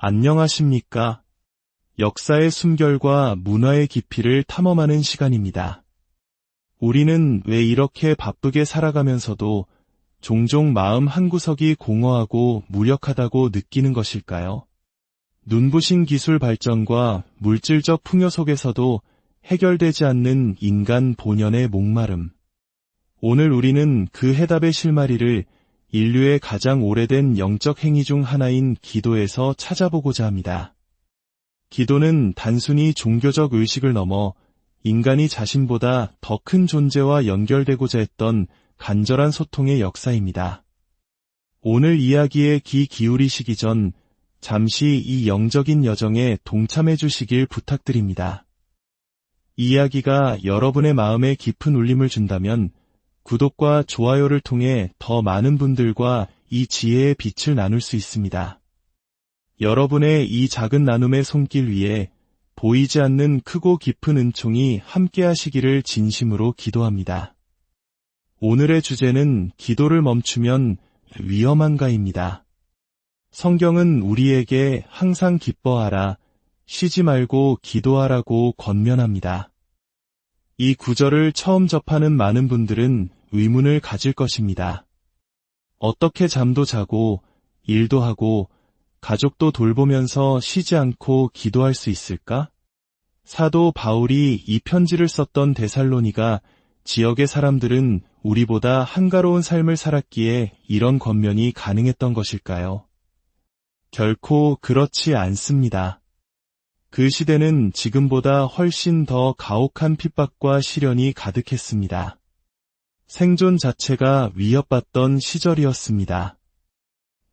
안녕하십니까? 역사의 숨결과 문화의 깊이를 탐험하는 시간입니다. 우리는 왜 이렇게 바쁘게 살아가면서도 종종 마음 한구석이 공허하고 무력하다고 느끼는 것일까요? 눈부신 기술 발전과 물질적 풍요 속에서도 해결되지 않는 인간 본연의 목마름. 오늘 우리는 그 해답의 실마리를 인류의 가장 오래된 영적 행위 중 하나인 기도에서 찾아보고자 합니다. 기도는 단순히 종교적 의식을 넘어 인간이 자신보다 더 큰 존재와 연결되고자 했던 간절한 소통의 역사입니다. 오늘 이야기에 귀 기울이시기 전 잠시 이 영적인 여정에 동참해 주시길 부탁드립니다. 이야기가 여러분의 마음에 깊은 울림을 준다면 구독과 좋아요를 통해 더 많은 분들과 이 지혜의 빛을 나눌 수 있습니다. 여러분의 이 작은 나눔의 손길 위에 보이지 않는 크고 깊은 은총이 함께 하시기를 진심으로 기도합니다. 오늘의 주제는 기도를 멈추면 위험한가입니다. 성경은 우리에게 항상 기뻐하라, 쉬지 말고 기도하라고 권면합니다. 이 구절을 처음 접하는 많은 분들은 의문을 가질 것입니다. 어떻게 잠도 자고 일도 하고 가족도 돌보면서 쉬지 않고 기도할 수 있을까? 사도 바울이 이 편지를 썼던 데살로니가 지역의 사람들은 우리보다 한가로운 삶을 살았기에 이런 권면이 가능했던 것일까요? 결코 그렇지 않습니다. 그 시대는 지금보다 훨씬 더 가혹한 핍박과 시련이 가득했습니다. 생존 자체가 위협받던 시절이었습니다.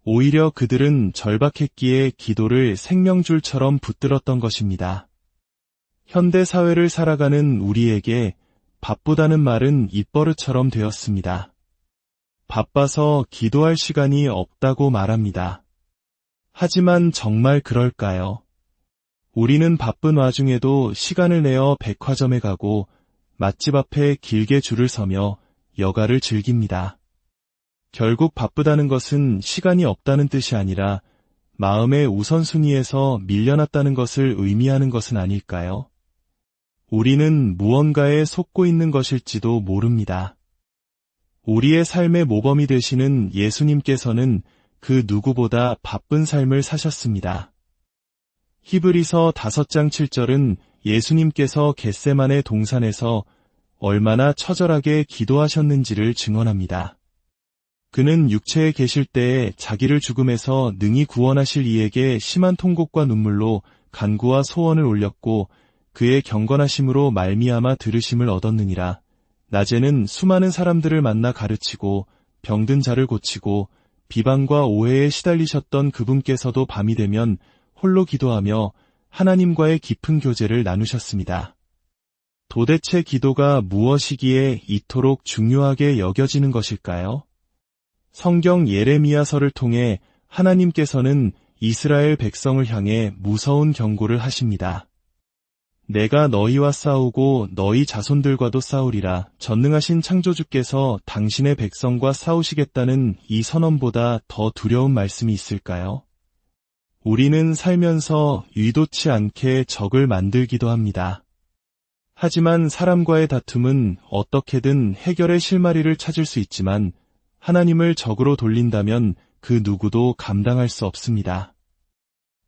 오히려 그들은 절박했기에 기도를 생명줄처럼 붙들었던 것입니다. 현대 사회를 살아가는 우리에게 바쁘다는 말은 입버릇처럼 되었습니다. 바빠서 기도할 시간이 없다고 말합니다. 하지만 정말 그럴까요? 우리는 바쁜 와중에도 시간을 내어 백화점에 가고 맛집 앞에 길게 줄을 서며 여가를 즐깁니다. 결국 바쁘다는 것은 시간이 없다는 뜻이 아니라 마음의 우선순위에서 밀려났다는 것을 의미하는 것은 아닐까요? 우리는 무언가에 속고 있는 것일지도 모릅니다. 우리의 삶의 모범이 되시는 예수님께서는 그 누구보다 바쁜 삶을 사셨습니다. 히브리서 5장 7절은 예수님께서 겟세마네 동산에서 얼마나 처절하게 기도하셨는지를 증언합니다. 그는 육체에 계실 때에 자기를 죽음에서 능히 구원하실 이에게 심한 통곡과 눈물로 간구와 소원을 올렸고 그의 경건하심으로 말미암아 들으심을 얻었느니라. 낮에는 수많은 사람들을 만나 가르치고 병든 자를 고치고 비방과 오해에 시달리셨던 그분께서도 밤이 되면 홀로 기도하며 하나님과의 깊은 교제를 나누셨습니다. 도대체 기도가 무엇이기에 이토록 중요하게 여겨지는 것일까요? 성경 예레미야서를 통해 하나님께서는 이스라엘 백성을 향해 무서운 경고를 하십니다. 내가 너희와 싸우고 너희 자손들과도 싸우리라. 전능하신 창조주께서 당신의 백성과 싸우시겠다는 이 선언보다 더 두려운 말씀이 있을까요? 우리는 살면서 의도치 않게 적을 만들기도 합니다. 하지만 사람과의 다툼은 어떻게든 해결의 실마리를 찾을 수 있지만 하나님을 적으로 돌린다면 그 누구도 감당할 수 없습니다.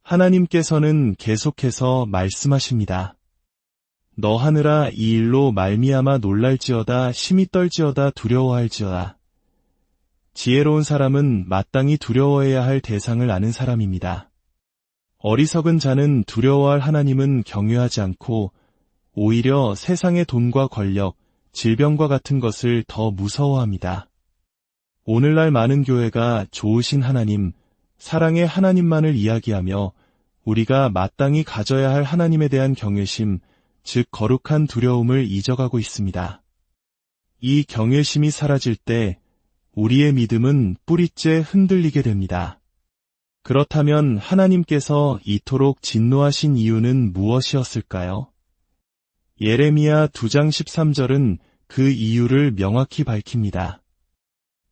하나님께서는 계속해서 말씀하십니다. 너 하늘아 이 일로 말미암아 놀랄지어다 심히 떨지어다 두려워할지어다. 지혜로운 사람은 마땅히 두려워해야 할 대상을 아는 사람입니다. 어리석은 자는 두려워할 하나님은 경외하지 않고 오히려 세상의 돈과 권력, 질병과 같은 것을 더 무서워합니다. 오늘날 많은 교회가 좋으신 하나님, 사랑의 하나님만을 이야기하며 우리가 마땅히 가져야 할 하나님에 대한 경외심, 즉 거룩한 두려움을 잊어가고 있습니다. 이 경외심이 사라질 때 우리의 믿음은 뿌리째 흔들리게 됩니다. 그렇다면 하나님께서 이토록 진노하신 이유는 무엇이었을까요? 예레미야 2장 13절은 그 이유를 명확히 밝힙니다.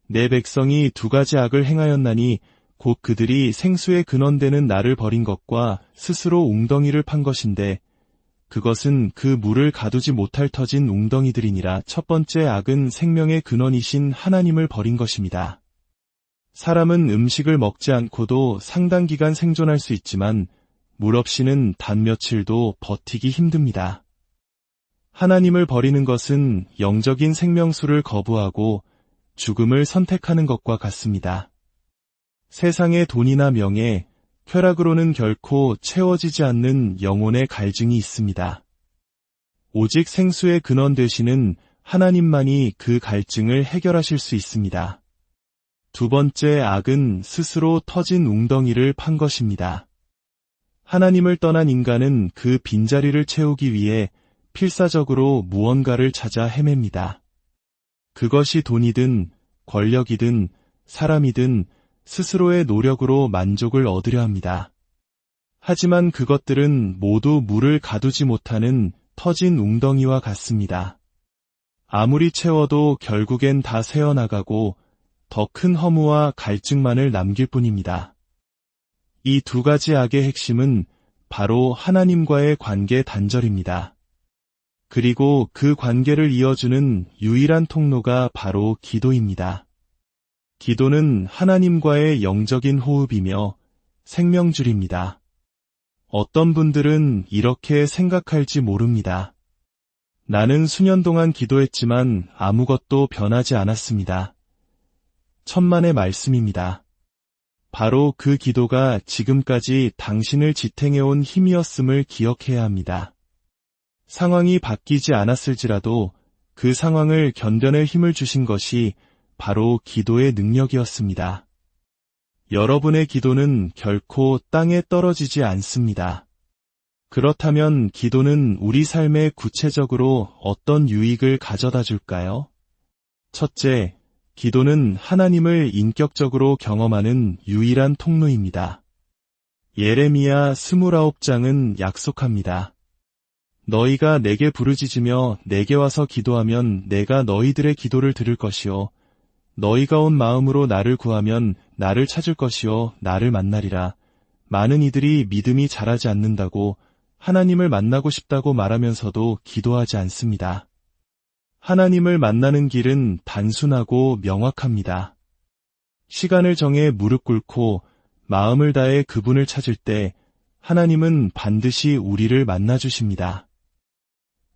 내 백성이 2가지 악을 행하였나니 곧 그들이 생수의 근원되는 나를 버린 것과 스스로 웅덩이를 판 것인데 그것은 그 물을 가두지 못할 터진 웅덩이들이니라. 첫 번째 악은 생명의 근원이신 하나님을 버린 것입니다. 사람은 음식을 먹지 않고도 상당 기간 생존할 수 있지만 물 없이는 단 며칠도 버티기 힘듭니다. 하나님을 버리는 것은 영적인 생명수를 거부하고 죽음을 선택하는 것과 같습니다. 세상의 돈이나 명예, 쾌락으로는 결코 채워지지 않는 영혼의 갈증이 있습니다. 오직 생수의 근원 되시는 하나님만이 그 갈증을 해결하실 수 있습니다. 두 번째 악은 스스로 터진 웅덩이를 판 것입니다. 하나님을 떠난 인간은 그 빈자리를 채우기 위해 필사적으로 무언가를 찾아 헤맵니다. 그것이 돈이든 권력이든 사람이든 스스로의 노력으로 만족을 얻으려 합니다. 하지만 그것들은 모두 물을 가두지 못하는 터진 웅덩이와 같습니다. 아무리 채워도 결국엔 다 새어나가고 더 큰 허무와 갈증만을 남길 뿐입니다. 이 두 가지 악의 핵심은 바로 하나님과의 관계 단절입니다. 그리고 그 관계를 이어주는 유일한 통로가 바로 기도입니다. 기도는 하나님과의 영적인 호흡이며 생명줄입니다. 어떤 분들은 이렇게 생각할지 모릅니다. 나는 수년 동안 기도했지만 아무것도 변하지 않았습니다. 천만의 말씀입니다. 바로 그 기도가 지금까지 당신을 지탱해온 힘이었음을 기억해야 합니다. 상황이 바뀌지 않았을지라도 그 상황을 견뎌낼 힘을 주신 것이 바로 기도의 능력이었습니다. 여러분의 기도는 결코 땅에 떨어지지 않습니다. 그렇다면 기도는 우리 삶에 구체적으로 어떤 유익을 가져다 줄까요? 첫째, 기도는 하나님을 인격적으로 경험하는 유일한 통로입니다. 예레미야 29장은 약속합니다. 너희가 내게 부르짖으며 내게 와서 기도하면 내가 너희들의 기도를 들을 것이요 너희가 온 마음으로 나를 구하면 나를 찾을 것이요 나를 만나리라. 많은 이들이 믿음이 자라지 않는다고 하나님을 만나고 싶다고 말하면서도 기도하지 않습니다. 하나님을 만나는 길은 단순하고 명확합니다. 시간을 정해 무릎 꿇고 마음을 다해 그분을 찾을 때 하나님은 반드시 우리를 만나주십니다.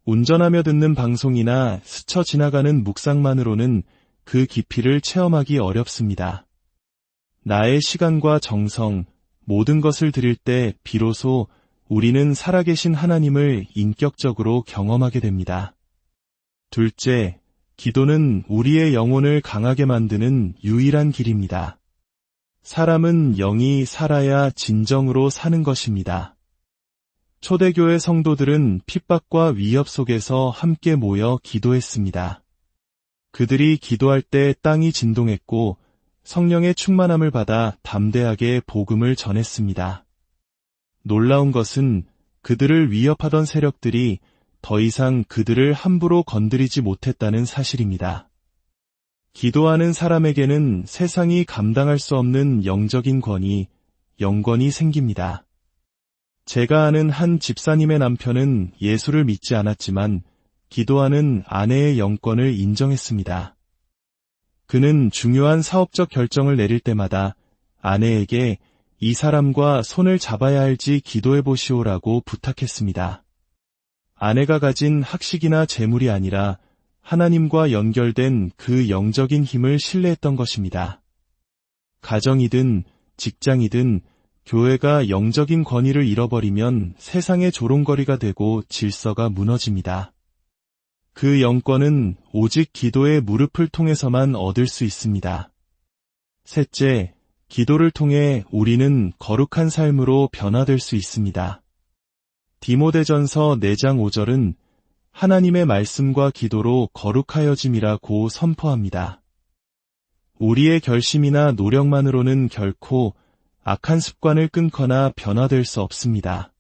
운전하며 듣는 방송이나 스쳐 지나가는 묵상만으로는 그 깊이를 체험하기 어렵습니다. 나의 시간과 정성, 모든 것을 드릴 때 비로소 우리는 살아계신 하나님을 인격적으로 경험하게 됩니다. 둘째, 기도는 우리의 영혼을 강하게 만드는 유일한 길입니다. 사람은 영이 살아야 진정으로 사는 것입니다. 초대교회 성도들은 핍박과 위협 속에서 함께 모여 기도했습니다. 그들이 기도할 때 땅이 진동했고 성령의 충만함을 받아 담대하게 복음을 전했습니다. 놀라운 것은 그들을 위협하던 세력들이 더 이상 그들을 함부로 건드리지 못했다는 사실입니다. 기도하는 사람에게는 세상이 감당할 수 없는 영적인 권위, 영권이 생깁니다. 제가 아는 한 집사님의 남편은 예수를 믿지 않았지만 기도하는 아내의 영권을 인정했습니다. 그는 중요한 사업적 결정을 내릴 때마다 아내에게 이 사람과 손을 잡아야 할지 기도해 보시오라고 부탁했습니다. 아내가 가진 학식이나 재물이 아니라 하나님과 연결된 그 영적인 힘을 신뢰했던 것입니다. 가정이든 직장이든 교회가 영적인 권위를 잃어버리면 세상의 조롱거리가 되고 질서가 무너집니다. 그 영권은 오직 기도의 무릎을 통해서만 얻을 수 있습니다. 셋째, 기도를 통해 우리는 거룩한 삶으로 변화될 수 있습니다. 디모데전서 4장 5절은 하나님의 말씀과 기도로 거룩하여짐이라고 선포합니다. 우리의 결심이나 노력만으로는 결코 악한 습관을 끊거나 변화될 수 없습니다.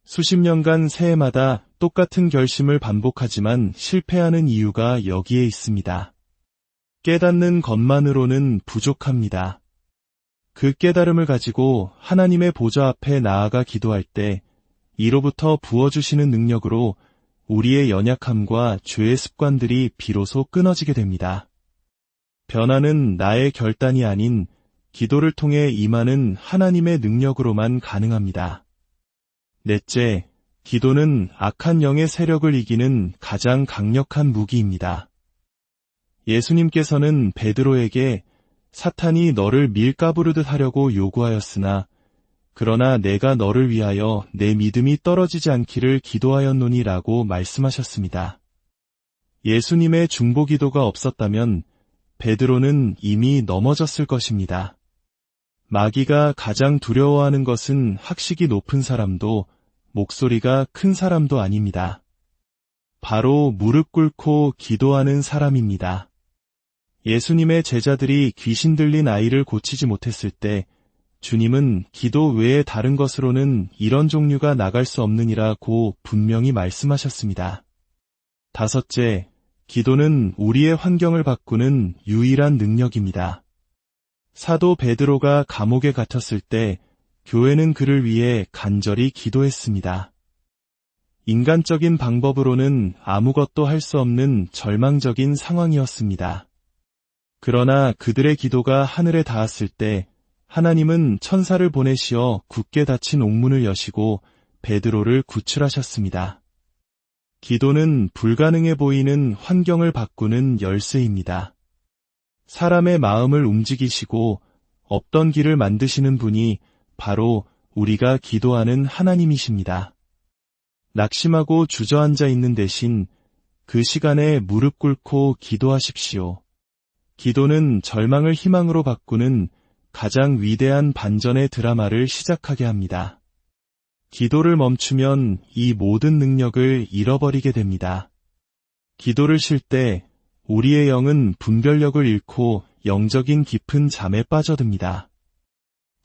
수십 년간 새해마다 똑같은 결심을 반복하지만 실패하는 이유가 여기에 있습니다. 깨닫는 것만으로는 부족합니다. 그 깨달음을 가지고 하나님의 보좌 앞에 나아가 기도할 때 이로부터 부어주시는 능력으로 우리의 연약함과 죄의 습관들이 비로소 끊어지게 됩니다. 변화는 나의 결단이 아닌 기도를 통해 임하는 하나님의 능력으로만 가능합니다. 넷째, 기도는 악한 영의 세력을 이기는 가장 강력한 무기입니다. 예수님께서는 베드로에게 사탄이 너를 밀가부르듯 하려고 요구하였으나 그러나 내가 너를 위하여 내 믿음이 떨어지지 않기를 기도하였노니 라고 말씀하셨습니다. 예수님의 중보기도가 없었다면 베드로는 이미 넘어졌을 것입니다. 마귀가 가장 두려워하는 것은 학식이 높은 사람도 목소리가 큰 사람도 아닙니다. 바로 무릎 꿇고 기도하는 사람입니다. 예수님의 제자들이 귀신 들린 아이를 고치지 못했을 때 주님은 기도 외에 다른 것으로는 이런 종류가 나갈 수 없느니라고 분명히 말씀하셨습니다. 다섯째, 기도는 우리의 환경을 바꾸는 유일한 능력입니다. 사도 베드로가 감옥에 갇혔을 때 교회는 그를 위해 간절히 기도했습니다. 인간적인 방법으로는 아무것도 할 수 없는 절망적인 상황이었습니다. 그러나 그들의 기도가 하늘에 닿았을 때 하나님은 천사를 보내시어 굳게 닫힌 옥문을 여시고 베드로를 구출하셨습니다. 기도는 불가능해 보이는 환경을 바꾸는 열쇠입니다. 사람의 마음을 움직이시고 없던 길을 만드시는 분이 바로 우리가 기도하는 하나님이십니다. 낙심하고 주저앉아 있는 대신 그 시간에 무릎 꿇고 기도하십시오. 기도는 절망을 희망으로 바꾸는 가장 위대한 반전의 드라마를 시작하게 합니다. 기도를 멈추면 이 모든 능력을 잃어버리게 됩니다. 기도를 쉴 때 우리의 영은 분별력을 잃고 영적인 깊은 잠에 빠져듭니다.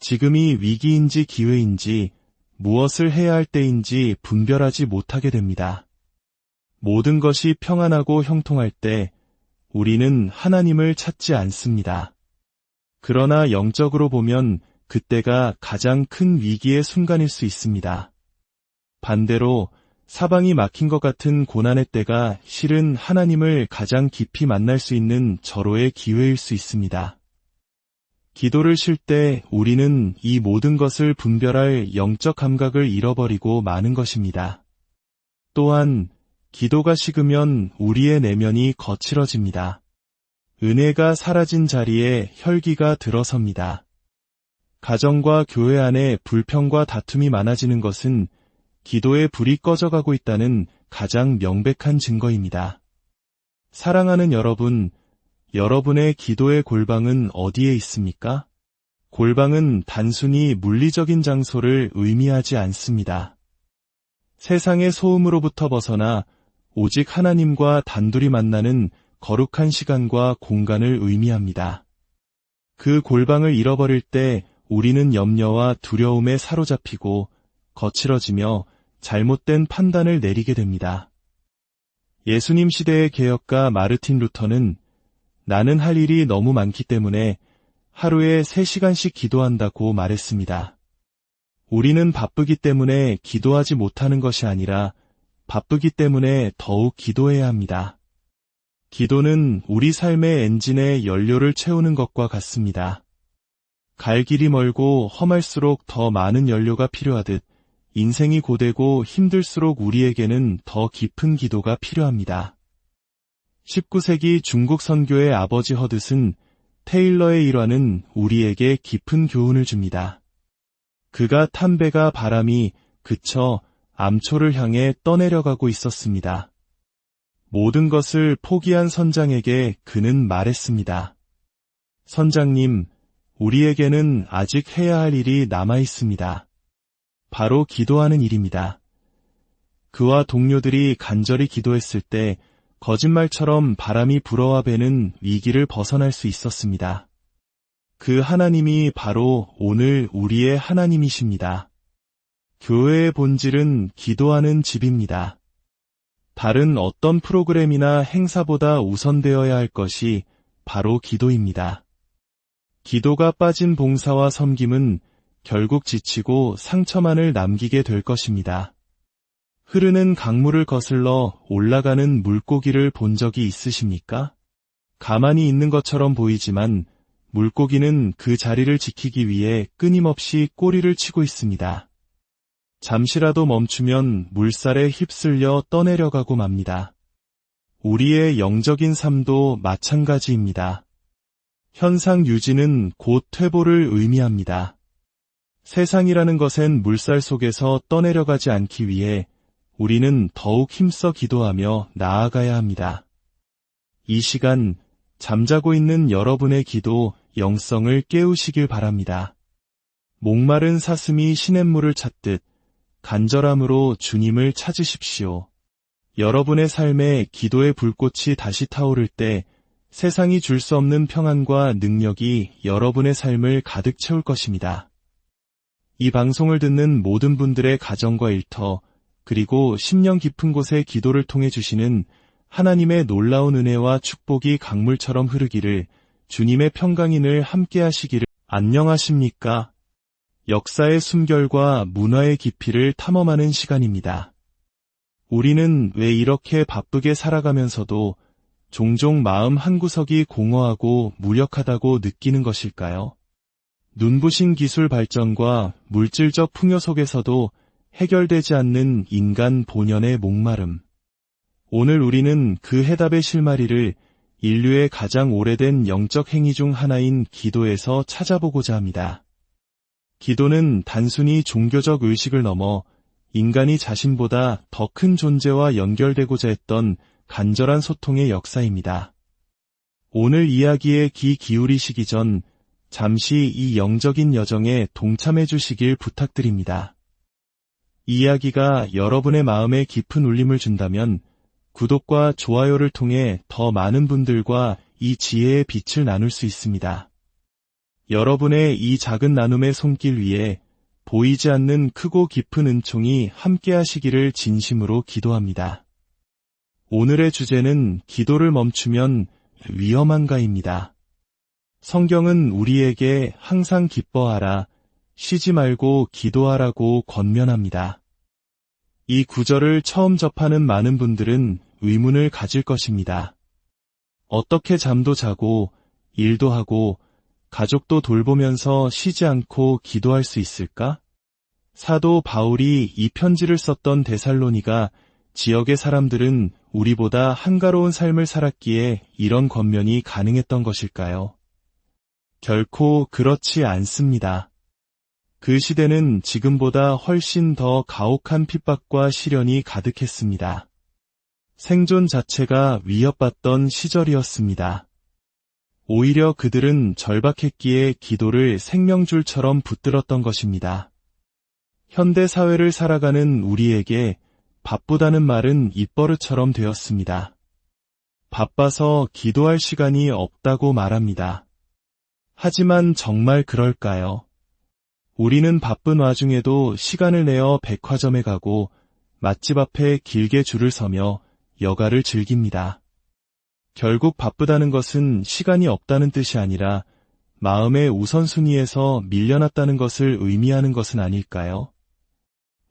지금이 위기인지 기회인지 무엇을 해야 할 때인지 분별하지 못하게 됩니다. 모든 것이 평안하고 형통할 때 우리는 하나님을 찾지 않습니다. 그러나 영적으로 보면 그때가 가장 큰 위기의 순간일 수 있습니다. 반대로 사방이 막힌 것 같은 고난의 때가 실은 하나님을 가장 깊이 만날 수 있는 절호의 기회일 수 있습니다. 기도를 쉴 때 우리는 이 모든 것을 분별할 영적 감각을 잃어버리고 마는 것입니다. 또한 기도가 식으면 우리의 내면이 거칠어집니다. 은혜가 사라진 자리에 혈기가 들어섭니다. 가정과 교회 안에 불평과 다툼이 많아지는 것은 기도의 불이 꺼져가고 있다는 가장 명백한 증거입니다. 사랑하는 여러분, 여러분의 기도의 골방은 어디에 있습니까? 골방은 단순히 물리적인 장소를 의미하지 않습니다. 세상의 소음으로부터 벗어나 오직 하나님과 단둘이 만나는 거룩한 시간과 공간을 의미합니다. 그 골방을 잃어버릴 때 우리는 염려와 두려움에 사로잡히고 거칠어지며 잘못된 판단을 내리게 됩니다. 예수님 시대의 개혁가 마르틴 루터는 나는 할 일이 너무 많기 때문에 하루에 3시간씩 기도한다고 말했습니다. 우리는 바쁘기 때문에 기도하지 못하는 것이 아니라 바쁘기 때문에 더욱 기도해야 합니다. 기도는 우리 삶의 엔진에 연료를 채우는 것과 같습니다. 갈 길이 멀고 험할수록 더 많은 연료가 필요하듯 인생이 고되고 힘들수록 우리에게는 더 깊은 기도가 필요합니다. 19세기 중국 선교의 아버지 허드슨 테일러의 일화는 우리에게 깊은 교훈을 줍니다. 그가 탄 배가 바람이 그쳐 암초를 향해 떠내려가고 있었습니다. 모든 것을 포기한 선장에게 그는 말했습니다. 선장님, 우리에게는 아직 해야 할 일이 남아 있습니다. 바로 기도하는 일입니다. 그와 동료들이 간절히 기도했을 때 거짓말처럼 바람이 불어와 배는 위기를 벗어날 수 있었습니다. 그 하나님이 바로 오늘 우리의 하나님이십니다. 교회의 본질은 기도하는 집입니다. 다른 어떤 프로그램이나 행사보다 우선되어야 할 것이 바로 기도입니다. 기도가 빠진 봉사와 섬김은 결국 지치고 상처만을 남기게 될 것입니다. 흐르는 강물을 거슬러 올라가는 물고기를 본 적이 있으십니까? 가만히 있는 것처럼 보이지만 물고기는 그 자리를 지키기 위해 끊임없이 꼬리를 치고 있습니다. 잠시라도 멈추면 물살에 휩쓸려 떠내려가고 맙니다. 우리의 영적인 삶도 마찬가지입니다. 현상 유지는 곧 퇴보를 의미합니다. 세상이라는 것엔 물살 속에서 떠내려가지 않기 위해 우리는 더욱 힘써 기도하며 나아가야 합니다. 이 시간 잠자고 있는 여러분의 기도 영성을 깨우시길 바랍니다. 목마른 사슴이 시냇물을 찾듯 간절함으로 주님을 찾으십시오. 여러분의 삶에 기도의 불꽃이 다시 타오를 때 세상이 줄 수 없는 평안과 능력이 여러분의 삶을 가득 채울 것입니다. 이 방송을 듣는 모든 분들의 가정과 일터, 그리고 심령 깊은 곳에 기도를 통해 주시는 하나님의 놀라운 은혜와 축복이 강물처럼 흐르기를 주님의 평강인을 함께 하시기를. 안녕하십니까? 역사의 숨결과 문화의 깊이를 탐험하는 시간입니다. 우리는 왜 이렇게 바쁘게 살아가면서도 종종 마음 한구석이 공허하고 무력하다고 느끼는 것일까요? 눈부신 기술 발전과 물질적 풍요 속에서도 해결되지 않는 인간 본연의 목마름. 오늘 우리는 그 해답의 실마리를 인류의 가장 오래된 영적 행위 중 하나인 기도에서 찾아보고자 합니다. 기도는 단순히 종교적 의식을 넘어 인간이 자신보다 더 큰 존재와 연결되고자 했던 간절한 소통의 역사입니다. 오늘 이야기에 귀 기울이시기 전 잠시 이 영적인 여정에 동참해 주시길 부탁드립니다. 이 이야기가 여러분의 마음에 깊은 울림을 준다면 구독과 좋아요를 통해 더 많은 분들과 이 지혜의 빛을 나눌 수 있습니다. 여러분의 이 작은 나눔의 손길 위에 보이지 않는 크고 깊은 은총이 함께 하시기를 진심으로 기도합니다. 오늘의 주제는 기도를 멈추면 위험한가입니다. 성경은 우리에게 항상 기뻐하라, 쉬지 말고 기도하라고 권면합니다. 이 구절을 처음 접하는 많은 분들은 의문을 가질 것입니다. 어떻게 잠도 자고 일도 하고 가족도 돌보면서 쉬지 않고 기도할 수 있을까? 사도 바울이 이 편지를 썼던 데살로니가 지역의 사람들은 우리보다 한가로운 삶을 살았기에 이런 권면이 가능했던 것일까요? 결코 그렇지 않습니다. 그 시대는 지금보다 훨씬 더 가혹한 핍박과 시련이 가득했습니다. 생존 자체가 위협받던 시절이었습니다. 오히려 그들은 절박했기에 기도를 생명줄처럼 붙들었던 것입니다. 현대 사회를 살아가는 우리에게 바쁘다는 말은 입버릇처럼 되었습니다. 바빠서 기도할 시간이 없다고 말합니다. 하지만 정말 그럴까요? 우리는 바쁜 와중에도 시간을 내어 백화점에 가고 맛집 앞에 길게 줄을 서며 여가를 즐깁니다. 결국 바쁘다는 것은 시간이 없다는 뜻이 아니라 마음의 우선순위에서 밀려났다는 것을 의미하는 것은 아닐까요?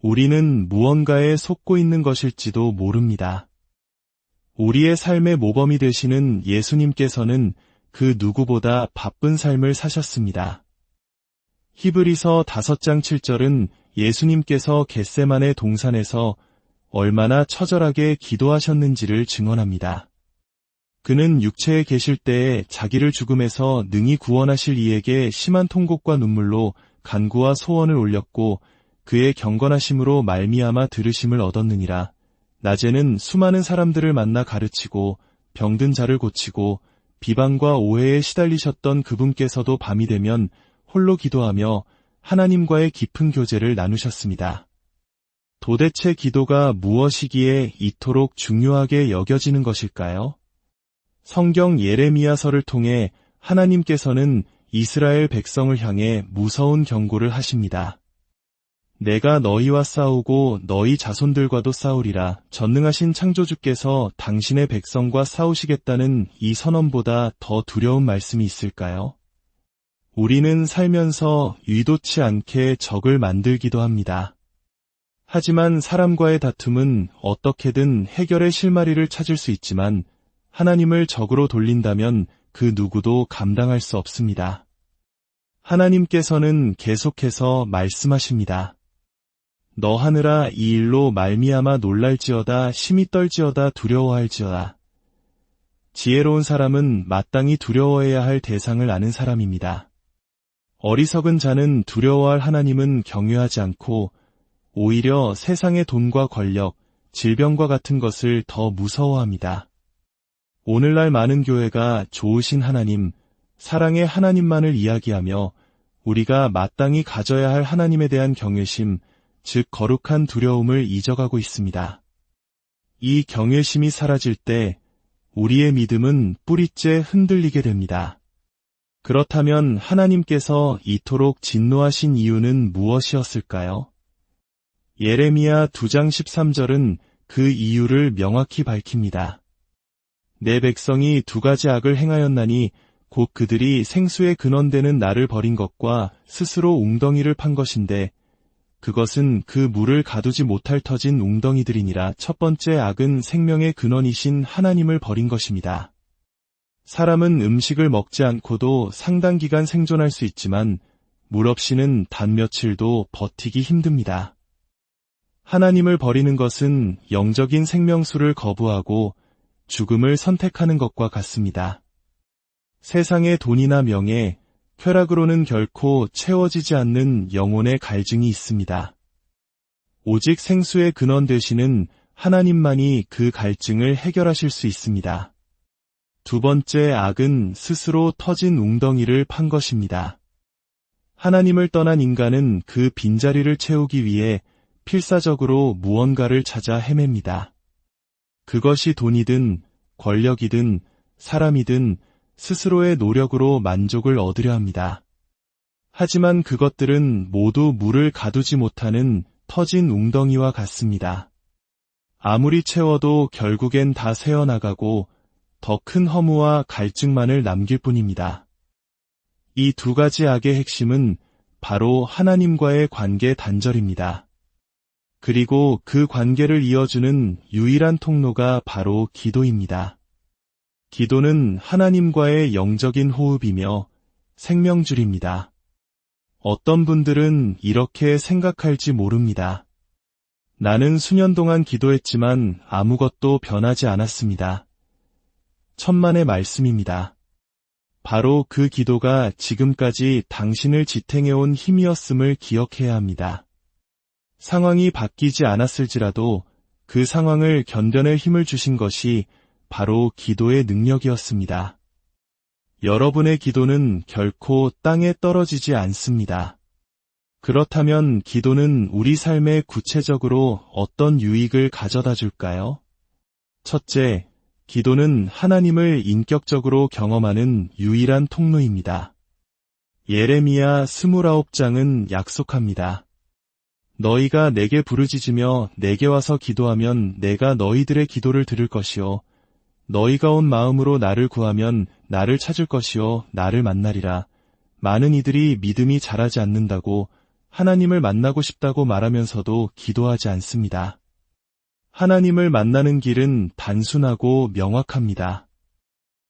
우리는 무언가에 속고 있는 것일지도 모릅니다. 우리의 삶의 모범이 되시는 예수님께서는 그 누구보다 바쁜 삶을 사셨습니다. 히브리서 5장 7절은 예수님께서 겟세마네 동산에서 얼마나 처절하게 기도하셨는지를 증언합니다. 그는 육체에 계실 때에 자기를 죽음에서 능히 구원하실 이에게 심한 통곡과 눈물로 간구와 소원을 올렸고 그의 경건하심으로 말미암아 들으심을 얻었느니라. 낮에는 수많은 사람들을 만나 가르치고 병든 자를 고치고 비방과 오해에 시달리셨던 그분께서도 밤이 되면 홀로 기도하며 하나님과의 깊은 교제를 나누셨습니다. 도대체 기도가 무엇이기에 이토록 중요하게 여겨지는 것일까요? 성경 예레미야서를 통해 하나님께서는 이스라엘 백성을 향해 무서운 경고를 하십니다. 내가 너희와 싸우고 너희 자손들과도 싸우리라. 전능하신 창조주께서 당신의 백성과 싸우시겠다는 이 선언보다 더 두려운 말씀이 있을까요? 우리는 살면서 의도치 않게 적을 만들기도 합니다. 하지만 사람과의 다툼은 어떻게든 해결의 실마리를 찾을 수 있지만 하나님을 적으로 돌린다면 그 누구도 감당할 수 없습니다. 하나님께서는 계속해서 말씀하십니다. 너 하늘아 이 일로 말미암아 놀랄지어다 심히 떨지어다 두려워할지어다. 지혜로운 사람은 마땅히 두려워해야 할 대상을 아는 사람입니다. 어리석은 자는 두려워할 하나님은 경외하지 않고 오히려 세상의 돈과 권력, 질병과 같은 것을 더 무서워합니다. 오늘날 많은 교회가 좋으신 하나님, 사랑의 하나님만을 이야기하며 우리가 마땅히 가져야 할 하나님에 대한 경외심, 즉 거룩한 두려움을 잊어가고 있습니다. 이 경외심이 사라질 때 우리의 믿음은 뿌리째 흔들리게 됩니다. 그렇다면 하나님께서 이토록 진노하신 이유는 무엇이었을까요? 예레미야 2장 13절은 그 이유를 명확히 밝힙니다. 내 백성이 두 가지 악을 행하였나니 곧 그들이 생수의 근원되는 나를 버린 것과 스스로 웅덩이를 판 것인데 그것은 그 물을 가두지 못할 터진 웅덩이들이니라. 첫 번째 악은 생명의 근원이신 하나님을 버린 것입니다. 사람은 음식을 먹지 않고도 상당 기간 생존할 수 있지만 물 없이는 단 며칠도 버티기 힘듭니다. 하나님을 버리는 것은 영적인 생명수를 거부하고 죽음을 선택하는 것과 같습니다. 세상의 돈이나 명예, 쾌락으로는 결코 채워지지 않는 영혼의 갈증이 있습니다. 오직 생수의 근원 되시는 하나님만이 그 갈증을 해결하실 수 있습니다. 두 번째 악은 스스로 터진 웅덩이를 판 것입니다. 하나님을 떠난 인간은 그 빈자리를 채우기 위해 필사적으로 무언가를 찾아 헤맵니다. 그것이 돈이든 권력이든 사람이든 스스로의 노력으로 만족을 얻으려 합니다. 하지만 그것들은 모두 물을 가두지 못하는 터진 웅덩이와 같습니다. 아무리 채워도 결국엔 다 새어나가고 더 큰 허무와 갈증만을 남길 뿐입니다. 이 두 가지 악의 핵심은 바로 하나님과의 관계 단절입니다. 그리고 그 관계를 이어주는 유일한 통로가 바로 기도입니다. 기도는 하나님과의 영적인 호흡이며 생명줄입니다. 어떤 분들은 이렇게 생각할지 모릅니다. 나는 수년 동안 기도했지만 아무것도 변하지 않았습니다. 천만의 말씀입니다. 바로 그 기도가 지금까지 당신을 지탱해온 힘이었음을 기억해야 합니다. 상황이 바뀌지 않았을지라도 그 상황을 견뎌낼 힘을 주신 것이 바로 기도의 능력이었습니다. 여러분의 기도는 결코 땅에 떨어지지 않습니다. 그렇다면 기도는 우리 삶에 구체적으로 어떤 유익을 가져다 줄까요? 첫째, 기도는 하나님을 인격적으로 경험하는 유일한 통로입니다. 예레미야 29장은 약속합니다. 너희가 내게 부르짖으며 내게 와서 기도하면 내가 너희들의 기도를 들을 것이요 너희가 온 마음으로 나를 구하면 나를 찾을 것이요 나를 만나리라. 많은 이들이 믿음이 자라지 않는다고 하나님을 만나고 싶다고 말하면서도 기도하지 않습니다. 하나님을 만나는 길은 단순하고 명확합니다.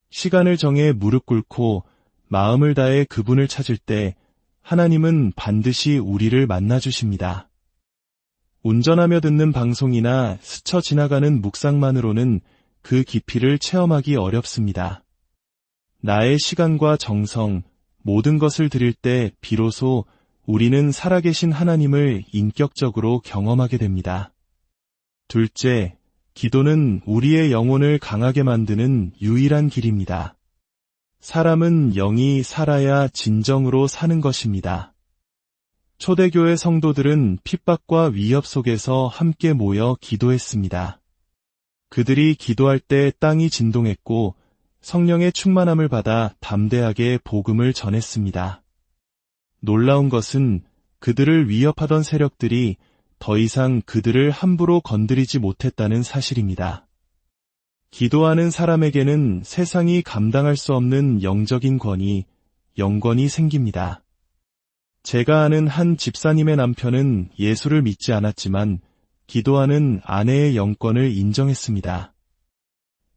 시간을 정해 무릎 꿇고 마음을 다해 그분을 찾을 때 하나님은 반드시 우리를 만나주십니다. 운전하며 듣는 방송이나 스쳐 지나가는 묵상만으로는 그 깊이를 체험하기 어렵습니다. 나의 시간과 정성, 모든 것을 드릴 때 비로소 우리는 살아계신 하나님을 인격적으로 경험하게 됩니다. 둘째, 기도는 우리의 영혼을 강하게 만드는 유일한 길입니다. 사람은 영이 살아야 진정으로 사는 것입니다. 초대교회 성도들은 핍박과 위협 속에서 함께 모여 기도했습니다. 그들이 기도할 때 땅이 진동했고 성령의 충만함을 받아 담대하게 복음을 전했습니다. 놀라운 것은 그들을 위협하던 세력들이 더 이상 그들을 함부로 건드리지 못했다는 사실입니다. 기도하는 사람에게는 세상이 감당할 수 없는 영적인 권위, 영권이 생깁니다. 제가 아는 한 집사님의 남편은 예수를 믿지 않았지만 기도하는 아내의 영권을 인정했습니다.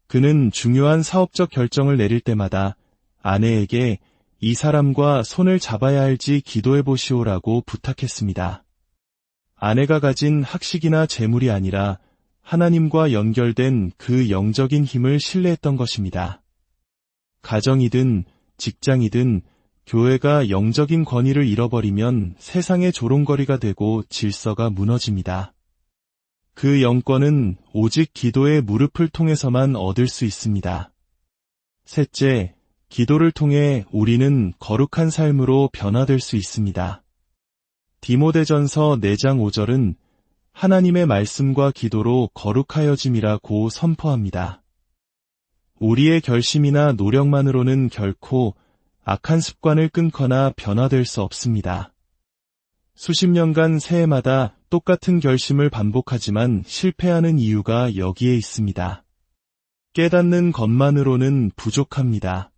그는 중요한 사업적 결정을 내릴 때마다 아내에게 이 사람과 손을 잡아야 할지 기도해 보시오라고 부탁했습니다. 아내가 가진 학식이나 재물이 아니라 하나님과 연결된 그 영적인 힘을 신뢰했던 것입니다. 가정이든 직장이든 교회가 영적인 권위를 잃어버리면 세상의 조롱거리가 되고 질서가 무너집니다. 그 영권은 오직 기도의 무릎을 통해서만 얻을 수 있습니다. 셋째, 기도를 통해 우리는 거룩한 삶으로 변화될 수 있습니다. 디모데전서 4장 5절은 하나님의 말씀과 기도로 거룩하여짐이라고 선포합니다. 우리의 결심이나 노력만으로는 결코 악한 습관을 끊거나 변화될 수 없습니다. 수십 년간 새해마다 똑같은 결심을 반복하지만 실패하는 이유가 여기에 있습니다. 깨닫는 것만으로는 부족합니다.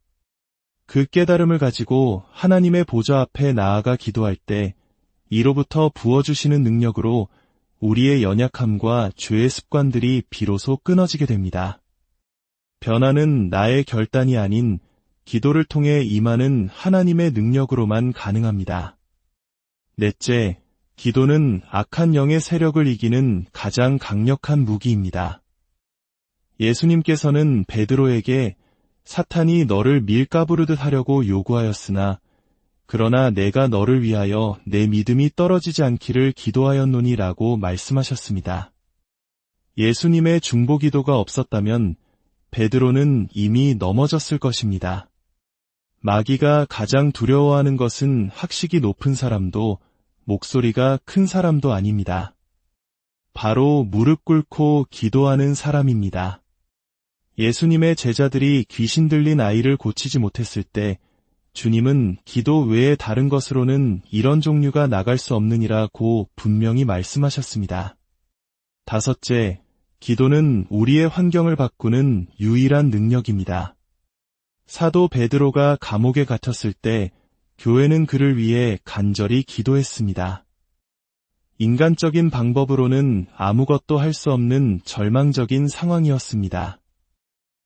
그 깨달음을 가지고 하나님의 보좌 앞에 나아가 기도할 때 이로부터 부어주시는 능력으로 우리의 연약함과 죄의 습관들이 비로소 끊어지게 됩니다. 변화는 나의 결단이 아닌 기도를 통해 임하는 하나님의 능력으로만 가능합니다. 넷째, 기도는 악한 영의 세력을 이기는 가장 강력한 무기입니다. 예수님께서는 베드로에게 사탄이 너를 밀가부르듯 하려고 요구하였으나 그러나 내가 너를 위하여 내 믿음이 떨어지지 않기를 기도하였노니라고 말씀하셨습니다. 예수님의 중보기도가 없었다면 베드로는 이미 넘어졌을 것입니다. 마귀가 가장 두려워하는 것은 학식이 높은 사람도 목소리가 큰 사람도 아닙니다. 바로 무릎 꿇고 기도하는 사람입니다. 예수님의 제자들이 귀신 들린 아이를 고치지 못했을 때 주님은 기도 외에 다른 것으로는 이런 종류가 나갈 수 없느니라고 분명히 말씀하셨습니다. 다섯째, 기도는 우리의 환경을 바꾸는 유일한 능력입니다. 사도 베드로가 감옥에 갇혔을 때 교회는 그를 위해 간절히 기도했습니다. 인간적인 방법으로는 아무것도 할 수 없는 절망적인 상황이었습니다.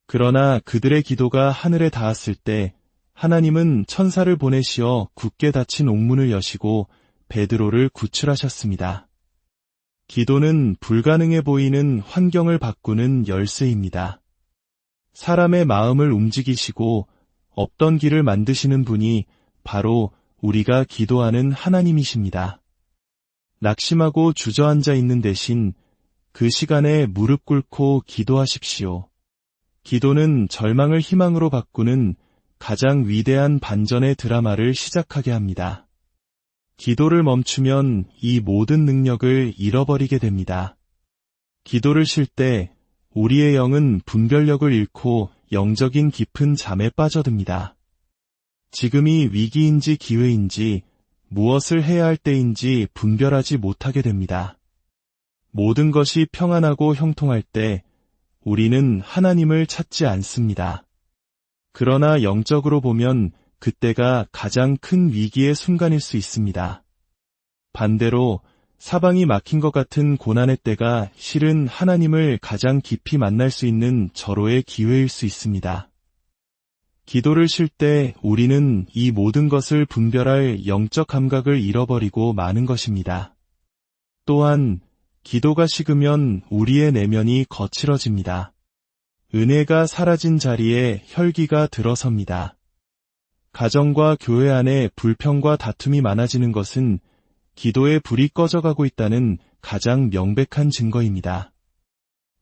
그러나 그들의 기도가 하늘에 닿았을 때 하나님은 천사를 보내시어 굳게 닫힌 옥문을 여시고 베드로를 구출하셨습니다. 기도는 불가능해 보이는 환경을 바꾸는 열쇠입니다. 사람의 마음을 움직이시고 없던 길을 만드시는 분이 바로 우리가 기도하는 하나님이십니다. 낙심하고 주저앉아 있는 대신 그 시간에 무릎 꿇고 기도하십시오. 기도는 절망을 희망으로 바꾸는 가장 위대한 반전의 드라마를 시작하게 합니다. 기도를 멈추면 이 모든 능력을 잃어버리게 됩니다. 기도를 쉴 때 우리의 영은 분별력을 잃고 영적인 깊은 잠에 빠져듭니다. 지금이 위기인지 기회인지 무엇을 해야 할 때인지 분별하지 못하게 됩니다. 모든 것이 평안하고 형통할 때 우리는 하나님을 찾지 않습니다. 그러나 영적으로 보면 그때가 가장 큰 위기의 순간일 수 있습니다. 반대로 사방이 막힌 것 같은 고난의 때가 실은 하나님을 가장 깊이 만날 수 있는 절호의 기회일 수 있습니다. 기도를 쉴 때 우리는 이 모든 것을 분별할 영적 감각을 잃어버리고 마는 것입니다. 또한 기도가 식으면 우리의 내면이 거칠어집니다. 은혜가 사라진 자리에 혈기가 들어섭니다. 가정과 교회 안에 불평과 다툼이 많아지는 것은 기도의 불이 꺼져가고 있다는 가장 명백한 증거입니다.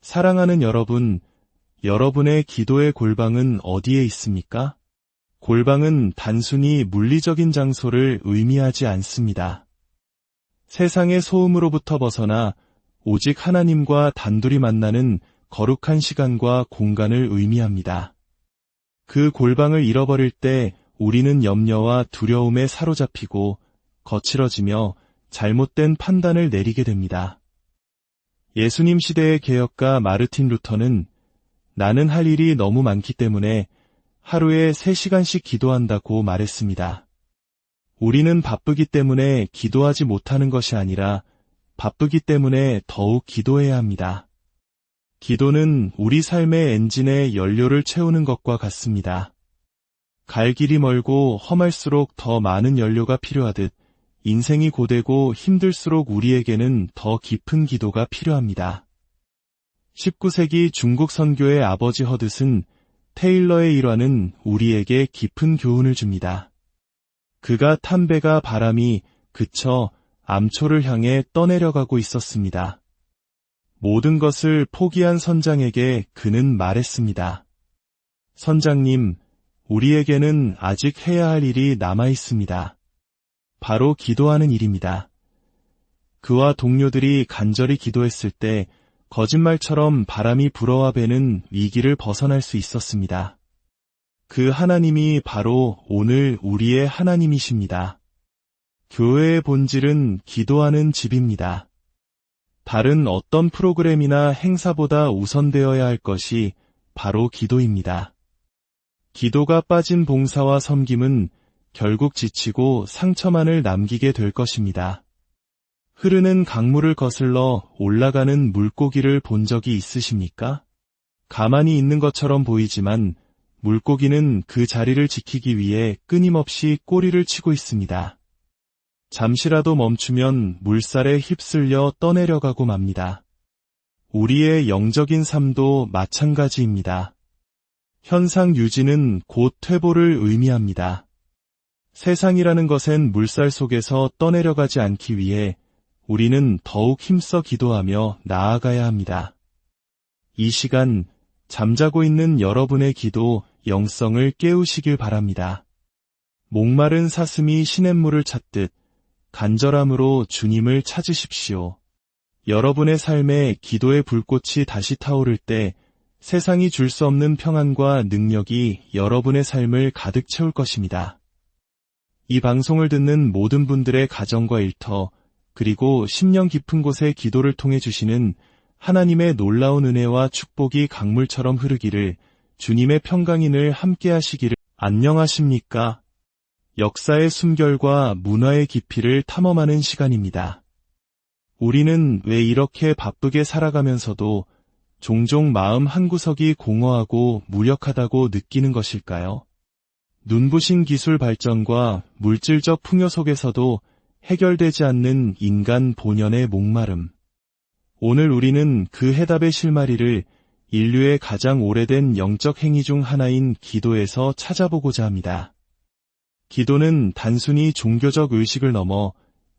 사랑하는 여러분, 여러분의 기도의 골방은 어디에 있습니까? 골방은 단순히 물리적인 장소를 의미하지 않습니다. 세상의 소음으로부터 벗어나 오직 하나님과 단둘이 만나는 거룩한 시간과 공간을 의미합니다. 그 골방을 잃어버릴 때 우리는 염려와 두려움에 사로잡히고 거칠어지며 잘못된 판단을 내리게 됩니다. 예수님 시대의 개혁가 마르틴 루터는 나는 할 일이 너무 많기 때문에 하루에 3시간씩 기도한다고 말했습니다. 우리는 바쁘기 때문에 기도하지 못하는 것이 아니라 바쁘기 때문에 더욱 기도해야 합니다. 기도는 우리 삶의 엔진에 연료를 채우는 것과 같습니다. 갈 길이 멀고 험할수록 더 많은 연료가 필요하듯 인생이 고되고 힘들수록 우리에게는 더 깊은 기도가 필요합니다. 19세기 중국 선교의 아버지 허드슨 테일러의 일화는 우리에게 깊은 교훈을 줍니다. 그가 탄 배가 바람이 그쳐 암초를 향해 떠내려가고 있었습니다. 모든 것을 포기한 선장에게 그는 말했습니다. 선장님, 우리에게는 아직 해야 할 일이 남아 있습니다. 바로 기도하는 일입니다. 그와 동료들이 간절히 기도했을 때 거짓말처럼 바람이 불어와 배는 위기를 벗어날 수 있었습니다. 그 하나님이 바로 오늘 우리의 하나님이십니다. 교회의 본질은 기도하는 집입니다. 다른 어떤 프로그램이나 행사보다 우선되어야 할 것이 바로 기도입니다. 기도가 빠진 봉사와 섬김은 결국 지치고 상처만을 남기게 될 것입니다. 흐르는 강물을 거슬러 올라가는 물고기를 본 적이 있으십니까? 가만히 있는 것처럼 보이지만 물고기는 그 자리를 지키기 위해 끊임없이 꼬리를 치고 있습니다. 잠시라도 멈추면 물살에 휩쓸려 떠내려가고 맙니다. 우리의 영적인 삶도 마찬가지입니다. 현상 유지는 곧 퇴보를 의미합니다. 세상이라는 것엔 물살 속에서 떠내려가지 않기 위해 우리는 더욱 힘써 기도하며 나아가야 합니다. 이 시간 잠자고 있는 여러분의 기도 영성을 깨우시길 바랍니다. 목마른 사슴이 시냇물을 찾듯 간절함으로 주님을 찾으십시오. 여러분의 삶에 기도의 불꽃이 다시 타오를 때 세상이 줄 수 없는 평안과 능력이 여러분의 삶을 가득 채울 것입니다. 이 방송을 듣는 모든 분들의 가정과 일터, 그리고 심령 깊은 곳에 기도를 통해 주시는 하나님의 놀라운 은혜와 축복이 강물처럼 흐르기를 주님의 평강인을 함께 하시기를. 안녕하십니까? 역사의 숨결과 문화의 깊이를 탐험하는 시간입니다. 우리는 왜 이렇게 바쁘게 살아가면서도 종종 마음 한구석이 공허하고 무력하다고 느끼는 것일까요? 눈부신 기술 발전과 물질적 풍요 속에서도 해결되지 않는 인간 본연의 목마름. 오늘 우리는 그 해답의 실마리를 인류의 가장 오래된 영적 행위 중 하나인 기도에서 찾아보고자 합니다. 기도는 단순히 종교적 의식을 넘어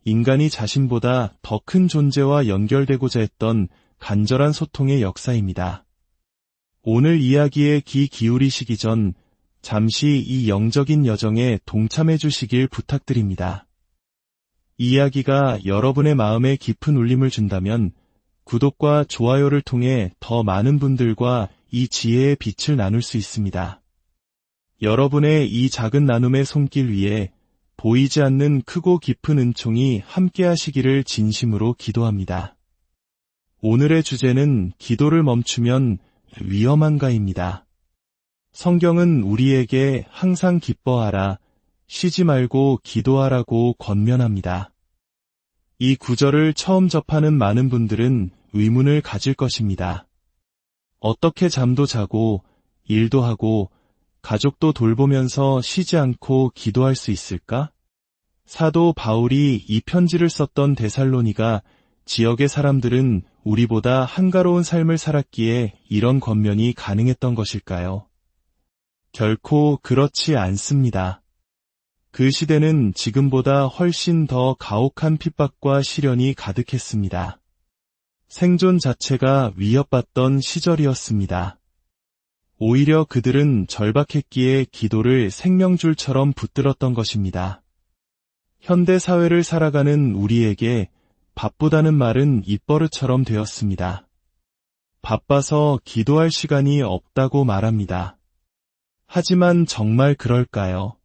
인간이 자신보다 더 큰 존재와 연결되고자 했던 간절한 소통의 역사입니다. 오늘 이야기에 귀 기울이시기 전 잠시 이 영적인 여정에 동참해 주시길 부탁드립니다. 이야기가 여러분의 마음에 깊은 울림을 준다면 구독과 좋아요를 통해 더 많은 분들과 이 지혜의 빛을 나눌 수 있습니다. 여러분의 이 작은 나눔의 손길 위에 보이지 않는 크고 깊은 은총이 함께 하시기를 진심으로 기도합니다. 오늘의 주제는 기도를 멈추면 위험한가입니다. 성경은 우리에게 항상 기뻐하라, 쉬지 말고 기도하라고 권면합니다. 이 구절을 처음 접하는 많은 분들은 의문을 가질 것입니다. 어떻게 잠도 자고 일도 하고 가족도 돌보면서 쉬지 않고 기도할 수 있을까? 사도 바울이 이 편지를 썼던 데살로니가 지역의 사람들은 우리보다 한가로운 삶을 살았기에 이런 권면이 가능했던 것일까요? 결코 그렇지 않습니다. 그 시대는 지금보다 훨씬 더 가혹한 핍박과 시련이 가득했습니다. 생존 자체가 위협받던 시절이었습니다. 오히려 그들은 절박했기에 기도를 생명줄처럼 붙들었던 것입니다. 현대 사회를 살아가는 우리에게 바쁘다는 말은 입버릇처럼 되었습니다. 바빠서 기도할 시간이 없다고 말합니다. 하지만 정말 그럴까요?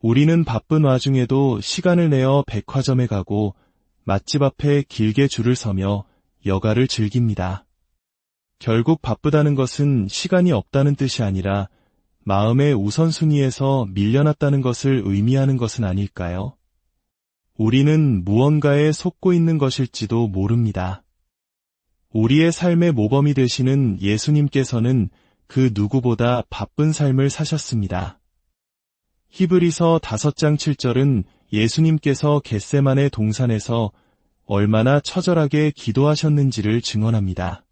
우리는 바쁜 와중에도 시간을 내어 백화점에 가고 맛집 앞에 길게 줄을 서며 여가를 즐깁니다. 결국 바쁘다는 것은 시간이 없다는 뜻이 아니라 마음의 우선순위에서 밀려났다는 것을 의미하는 것은 아닐까요? 우리는 무언가에 속고 있는 것일지도 모릅니다. 우리의 삶의 모범이 되시는 예수님께서는 그 누구보다 바쁜 삶을 사셨습니다. 히브리서 5장 7절은 예수님께서 겟세마네 동산에서 얼마나 처절하게 기도하셨는지를 증언합니다.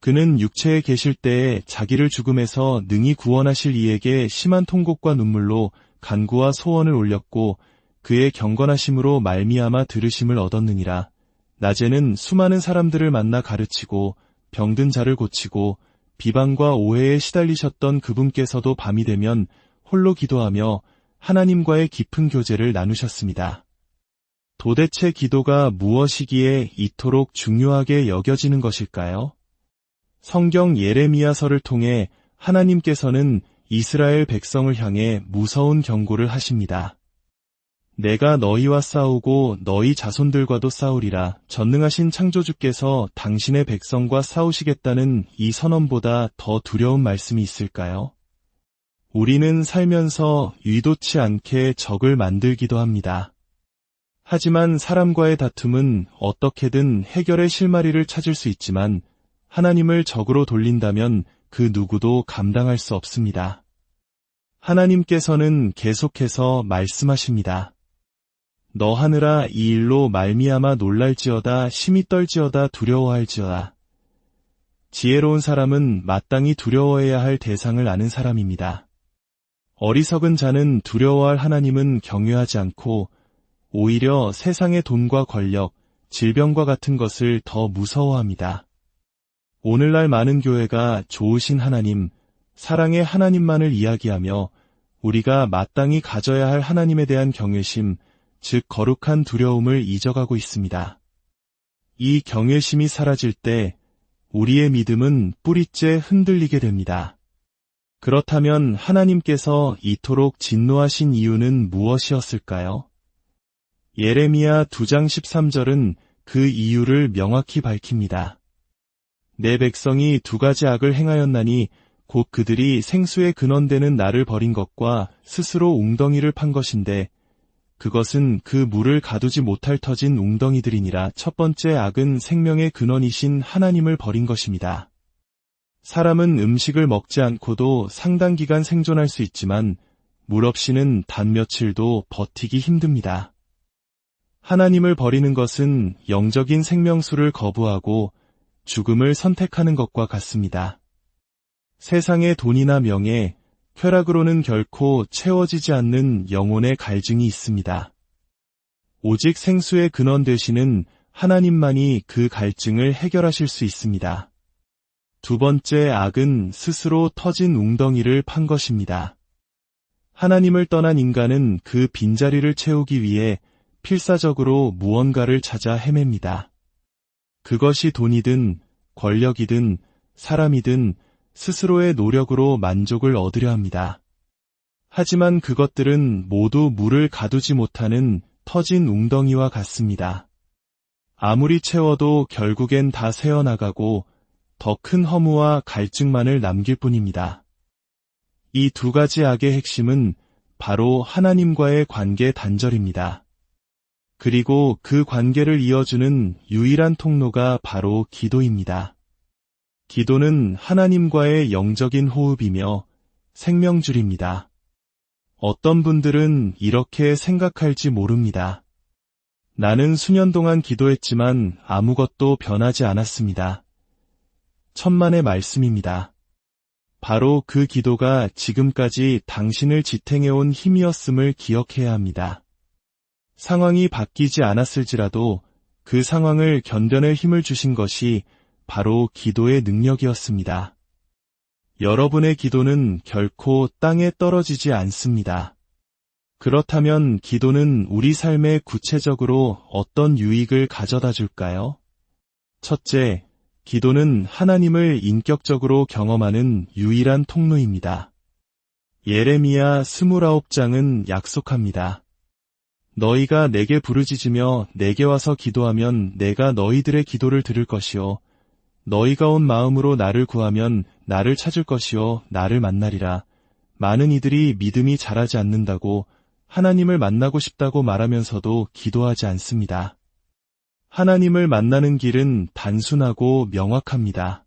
그는 육체에 계실 때에 자기를 죽음에서 능히 구원하실 이에게 심한 통곡과 눈물로 간구와 소원을 올렸고 그의 경건하심으로 말미암아 들으심을 얻었느니라. 낮에는 수많은 사람들을 만나 가르치고 병든 자를 고치고 비방과 오해에 시달리셨던 그분께서도 밤이 되면 홀로 기도하며 하나님과의 깊은 교제를 나누셨습니다. 도대체 기도가 무엇이기에 이토록 중요하게 여겨지는 것일까요? 성경 예레미야서를 통해 하나님께서는 이스라엘 백성을 향해 무서운 경고를 하십니다. 내가 너희와 싸우고 너희 자손들과도 싸우리라. 전능하신 창조주께서 당신의 백성과 싸우시겠다는 이 선언보다 더 두려운 말씀이 있을까요? 우리는 살면서 의도치 않게 적을 만들기도 합니다. 하지만 사람과의 다툼은 어떻게든 해결의 실마리를 찾을 수 있지만 하나님을 적으로 돌린다면 그 누구도 감당할 수 없습니다. 하나님께서는 계속해서 말씀하십니다. 너 하늘아 이 일로 말미암아 놀랄지어다 심히 떨지어다 두려워할지어다. 지혜로운 사람은 마땅히 두려워해야 할 대상을 아는 사람입니다. 어리석은 자는 두려워할 하나님은 경외하지 않고 오히려 세상의 돈과 권력, 질병과 같은 것을 더 무서워합니다. 오늘날 많은 교회가 좋으신 하나님, 사랑의 하나님만을 이야기하며 우리가 마땅히 가져야 할 하나님에 대한 경외심, 즉 거룩한 두려움을 잊어가고 있습니다. 이 경외심이 사라질 때 우리의 믿음은 뿌리째 흔들리게 됩니다. 그렇다면 하나님께서 이토록 진노하신 이유는 무엇이었을까요? 예레미야 2장 13절은 그 이유를 명확히 밝힙니다. 내 백성이 2가지 악을 행하였나니 곧 그들이 생수의 근원되는 나를 버린 것과 스스로 웅덩이를 판 것인데 그것은 그 물을 가두지 못할 터진 웅덩이들이니라. 첫 번째 악은 생명의 근원이신 하나님을 버린 것입니다. 사람은 음식을 먹지 않고도 상당 기간 생존할 수 있지만 물 없이는 단 며칠도 버티기 힘듭니다. 하나님을 버리는 것은 영적인 생명수를 거부하고 죽음을 선택하는 것과 같습니다. 세상의 돈이나 명예, 쾌락으로는 결코 채워지지 않는 영혼의 갈증이 있습니다. 오직 생수의 근원 되시는 하나님만이 그 갈증을 해결하실 수 있습니다. 2번째 악은 스스로 터진 웅덩이를 판 것입니다. 하나님을 떠난 인간은 그 빈자리를 채우기 위해 필사적으로 무언가를 찾아 헤맵니다. 그것이 돈이든 권력이든 사람이든 스스로의 노력으로 만족을 얻으려 합니다. 하지만 그것들은 모두 물을 가두지 못하는 터진 웅덩이와 같습니다. 아무리 채워도 결국엔 다 새어나가고 더 큰 허무와 갈증만을 남길 뿐입니다. 이 2가지 악의 핵심은 바로 하나님과의 관계 단절입니다. 그리고 그 관계를 이어주는 유일한 통로가 바로 기도입니다. 기도는 하나님과의 영적인 호흡이며 생명줄입니다. 어떤 분들은 이렇게 생각할지 모릅니다. 나는 수년 동안 기도했지만 아무것도 변하지 않았습니다. 천만의 말씀입니다. 바로 그 기도가 지금까지 당신을 지탱해온 힘이었음을 기억해야 합니다. 상황이 바뀌지 않았을지라도 그 상황을 견뎌낼 힘을 주신 것이 바로 기도의 능력이었습니다. 여러분의 기도는 결코 땅에 떨어지지 않습니다. 그렇다면 기도는 우리 삶에 구체적으로 어떤 유익을 가져다 줄까요? 첫째, 기도는 하나님을 인격적으로 경험하는 유일한 통로입니다. 예레미야 29장은 약속합니다. 너희가 내게 부르짖으며 내게 와서 기도하면 내가 너희들의 기도를 들을 것이요 너희가 온 마음으로 나를 구하면 나를 찾을 것이요 나를 만나리라. 많은 이들이 믿음이 자라지 않는다고 하나님을 만나고 싶다고 말하면서도 기도하지 않습니다. 하나님을 만나는 길은 단순하고 명확합니다.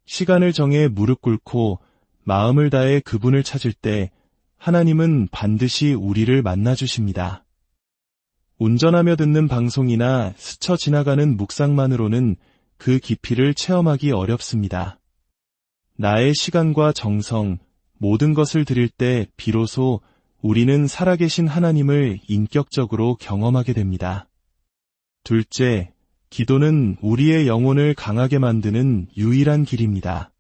시간을 정해 무릎 꿇고 마음을 다해 그분을 찾을 때 하나님은 반드시 우리를 만나주십니다. 운전하며 듣는 방송이나 스쳐 지나가는 묵상만으로는 그 깊이를 체험하기 어렵습니다. 나의 시간과 정성, 모든 것을 드릴 때 비로소 우리는 살아계신 하나님을 인격적으로 경험하게 됩니다. 둘째, 기도는 우리의 영혼을 강하게 만드는 유일한 길입니다.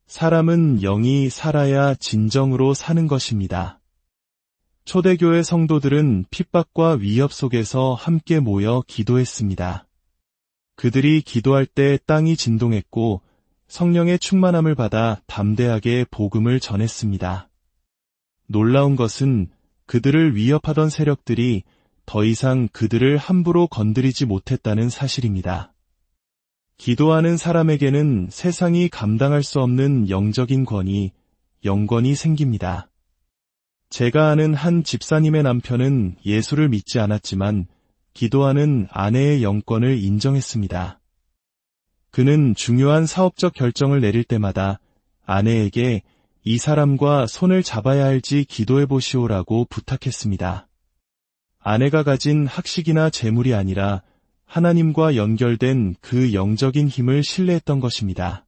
사람은 영이 살아야 진정으로 사는 것입니다. 초대교회 성도들은 핍박과 위협 속에서 함께 모여 기도했습니다. 그들이 기도할 때 땅이 진동했고 성령의 충만함을 받아 담대하게 복음을 전했습니다. 놀라운 것은 그들을 위협하던 세력들이 더 이상 그들을 함부로 건드리지 못했다는 사실입니다. 기도하는 사람에게는 세상이 감당할 수 없는 영적인 권위, 영권이 생깁니다. 제가 아는 한 집사님의 남편은 예수를 믿지 않았지만 기도하는 아내의 영권을 인정했습니다. 그는 중요한 사업적 결정을 내릴 때마다 아내에게 이 사람과 손을 잡아야 할지 기도해 보시오라고 부탁했습니다. 아내가 가진 학식이나 재물이 아니라 하나님과 연결된 그 영적인 힘을 신뢰했던 것입니다.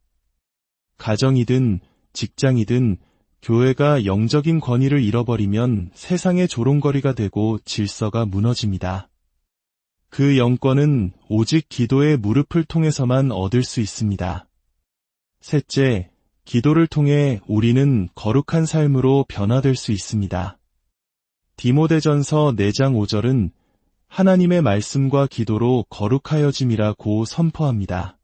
가정이든 직장이든 교회가 영적인 권위를 잃어버리면 세상의 조롱거리가 되고 질서가 무너집니다. 그 영권은 오직 기도의 무릎을 통해서만 얻을 수 있습니다. 셋째, 기도를 통해 우리는 거룩한 삶으로 변화될 수 있습니다. 디모데전서 4장 5절은 하나님의 말씀과 기도로 거룩하여짐이라고 선포합니다.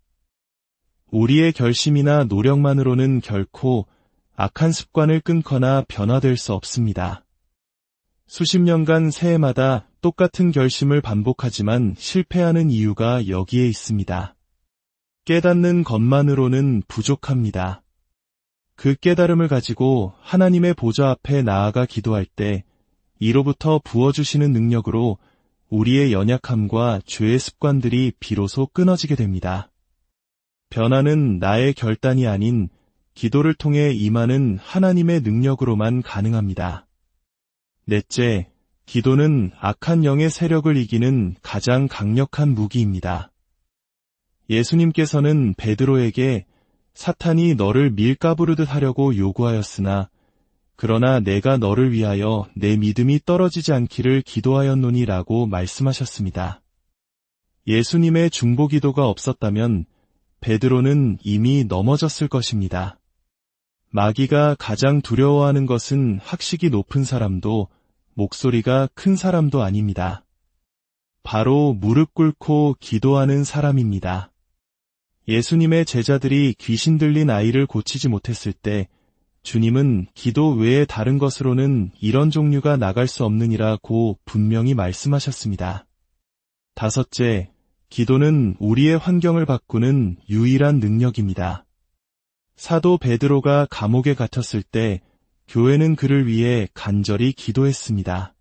우리의 결심이나 노력만으로는 결코 악한 습관을 끊거나 변화될 수 없습니다. 수십 년간 새해마다 똑같은 결심을 반복하지만 실패하는 이유가 여기에 있습니다. 깨닫는 것만으로는 부족합니다. 그 깨달음을 가지고 하나님의 보좌 앞에 나아가 기도할 때 이로부터 부어주시는 능력으로 우리의 연약함과 죄의 습관들이 비로소 끊어지게 됩니다. 변화는 나의 결단이 아닌 기도를 통해 임하는 하나님의 능력으로만 가능합니다. 넷째, 기도는 악한 영의 세력을 이기는 가장 강력한 무기입니다. 예수님께서는 베드로에게 사탄이 너를 밀가부르듯 하려고 요구하였으나 그러나 내가 너를 위하여 내 믿음이 떨어지지 않기를 기도하였노니라고 말씀하셨습니다. 예수님의 중보기도가 없었다면 베드로는 이미 넘어졌을 것입니다. 마귀가 가장 두려워하는 것은 학식이 높은 사람도 목소리가 큰 사람도 아닙니다. 바로 무릎 꿇고 기도하는 사람입니다. 예수님의 제자들이 귀신 들린 아이를 고치지 못했을 때 주님은 기도 외에 다른 것으로는 이런 종류가 나갈 수 없느니라고 분명히 말씀하셨습니다. 다섯째, 기도는 우리의 환경을 바꾸는 유일한 능력입니다. 사도 베드로가 감옥에 갇혔을 때 교회는 그를 위해 간절히 기도했습니다.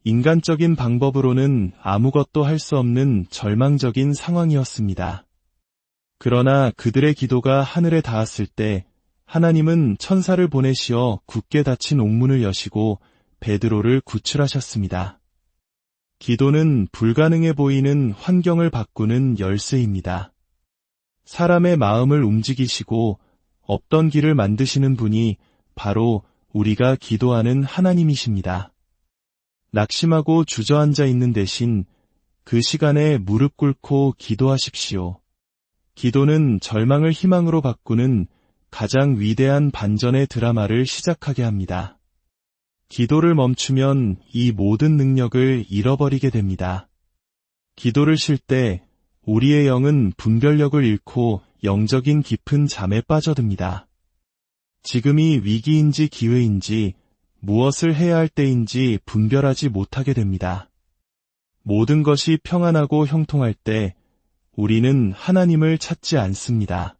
인간적인 방법으로는 아무것도 할 수 없는 절망적인 상황이었습니다. 그러나 그들의 기도가 하늘에 닿았을 때 하나님은 천사를 보내시어 굳게 닫힌 옥문을 여시고 베드로를 구출하셨습니다. 기도는 불가능해 보이는 환경을 바꾸는 열쇠입니다. 사람의 마음을 움직이시고 없던 길을 만드시는 분이 바로 우리가 기도하는 하나님이십니다. 낙심하고 주저앉아 있는 대신 그 시간에 무릎 꿇고 기도하십시오. 기도는 절망을 희망으로 바꾸는 가장 위대한 반전의 드라마를 시작하게 합니다. 기도를 멈추면 이 모든 능력을 잃어버리게 됩니다. 기도를 쉴 때 우리의 영은 분별력을 잃고 영적인 깊은 잠에 빠져듭니다. 지금이 위기인지 기회인지 무엇을 해야 할 때인지 분별하지 못하게 됩니다. 모든 것이 평안하고 형통할 때 우리는 하나님을 찾지 않습니다.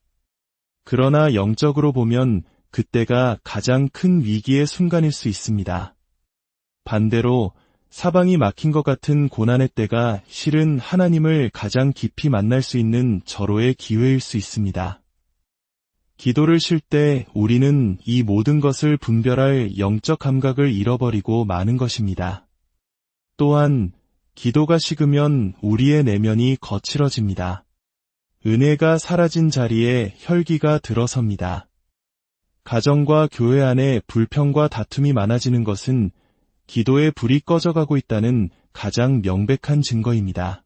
그러나 영적으로 보면 그때가 가장 큰 위기의 순간일 수 있습니다. 반대로 사방이 막힌 것 같은 고난의 때가 실은 하나님을 가장 깊이 만날 수 있는 절호의 기회일 수 있습니다. 기도를 쉴 때 우리는 이 모든 것을 분별할 영적 감각을 잃어버리고 마는 것입니다. 또한 기도가 식으면 우리의 내면이 거칠어집니다. 은혜가 사라진 자리에 혈기가 들어섭니다. 가정과 교회 안에 불평과 다툼이 많아지는 것은 기도의 불이 꺼져가고 있다는 가장 명백한 증거입니다.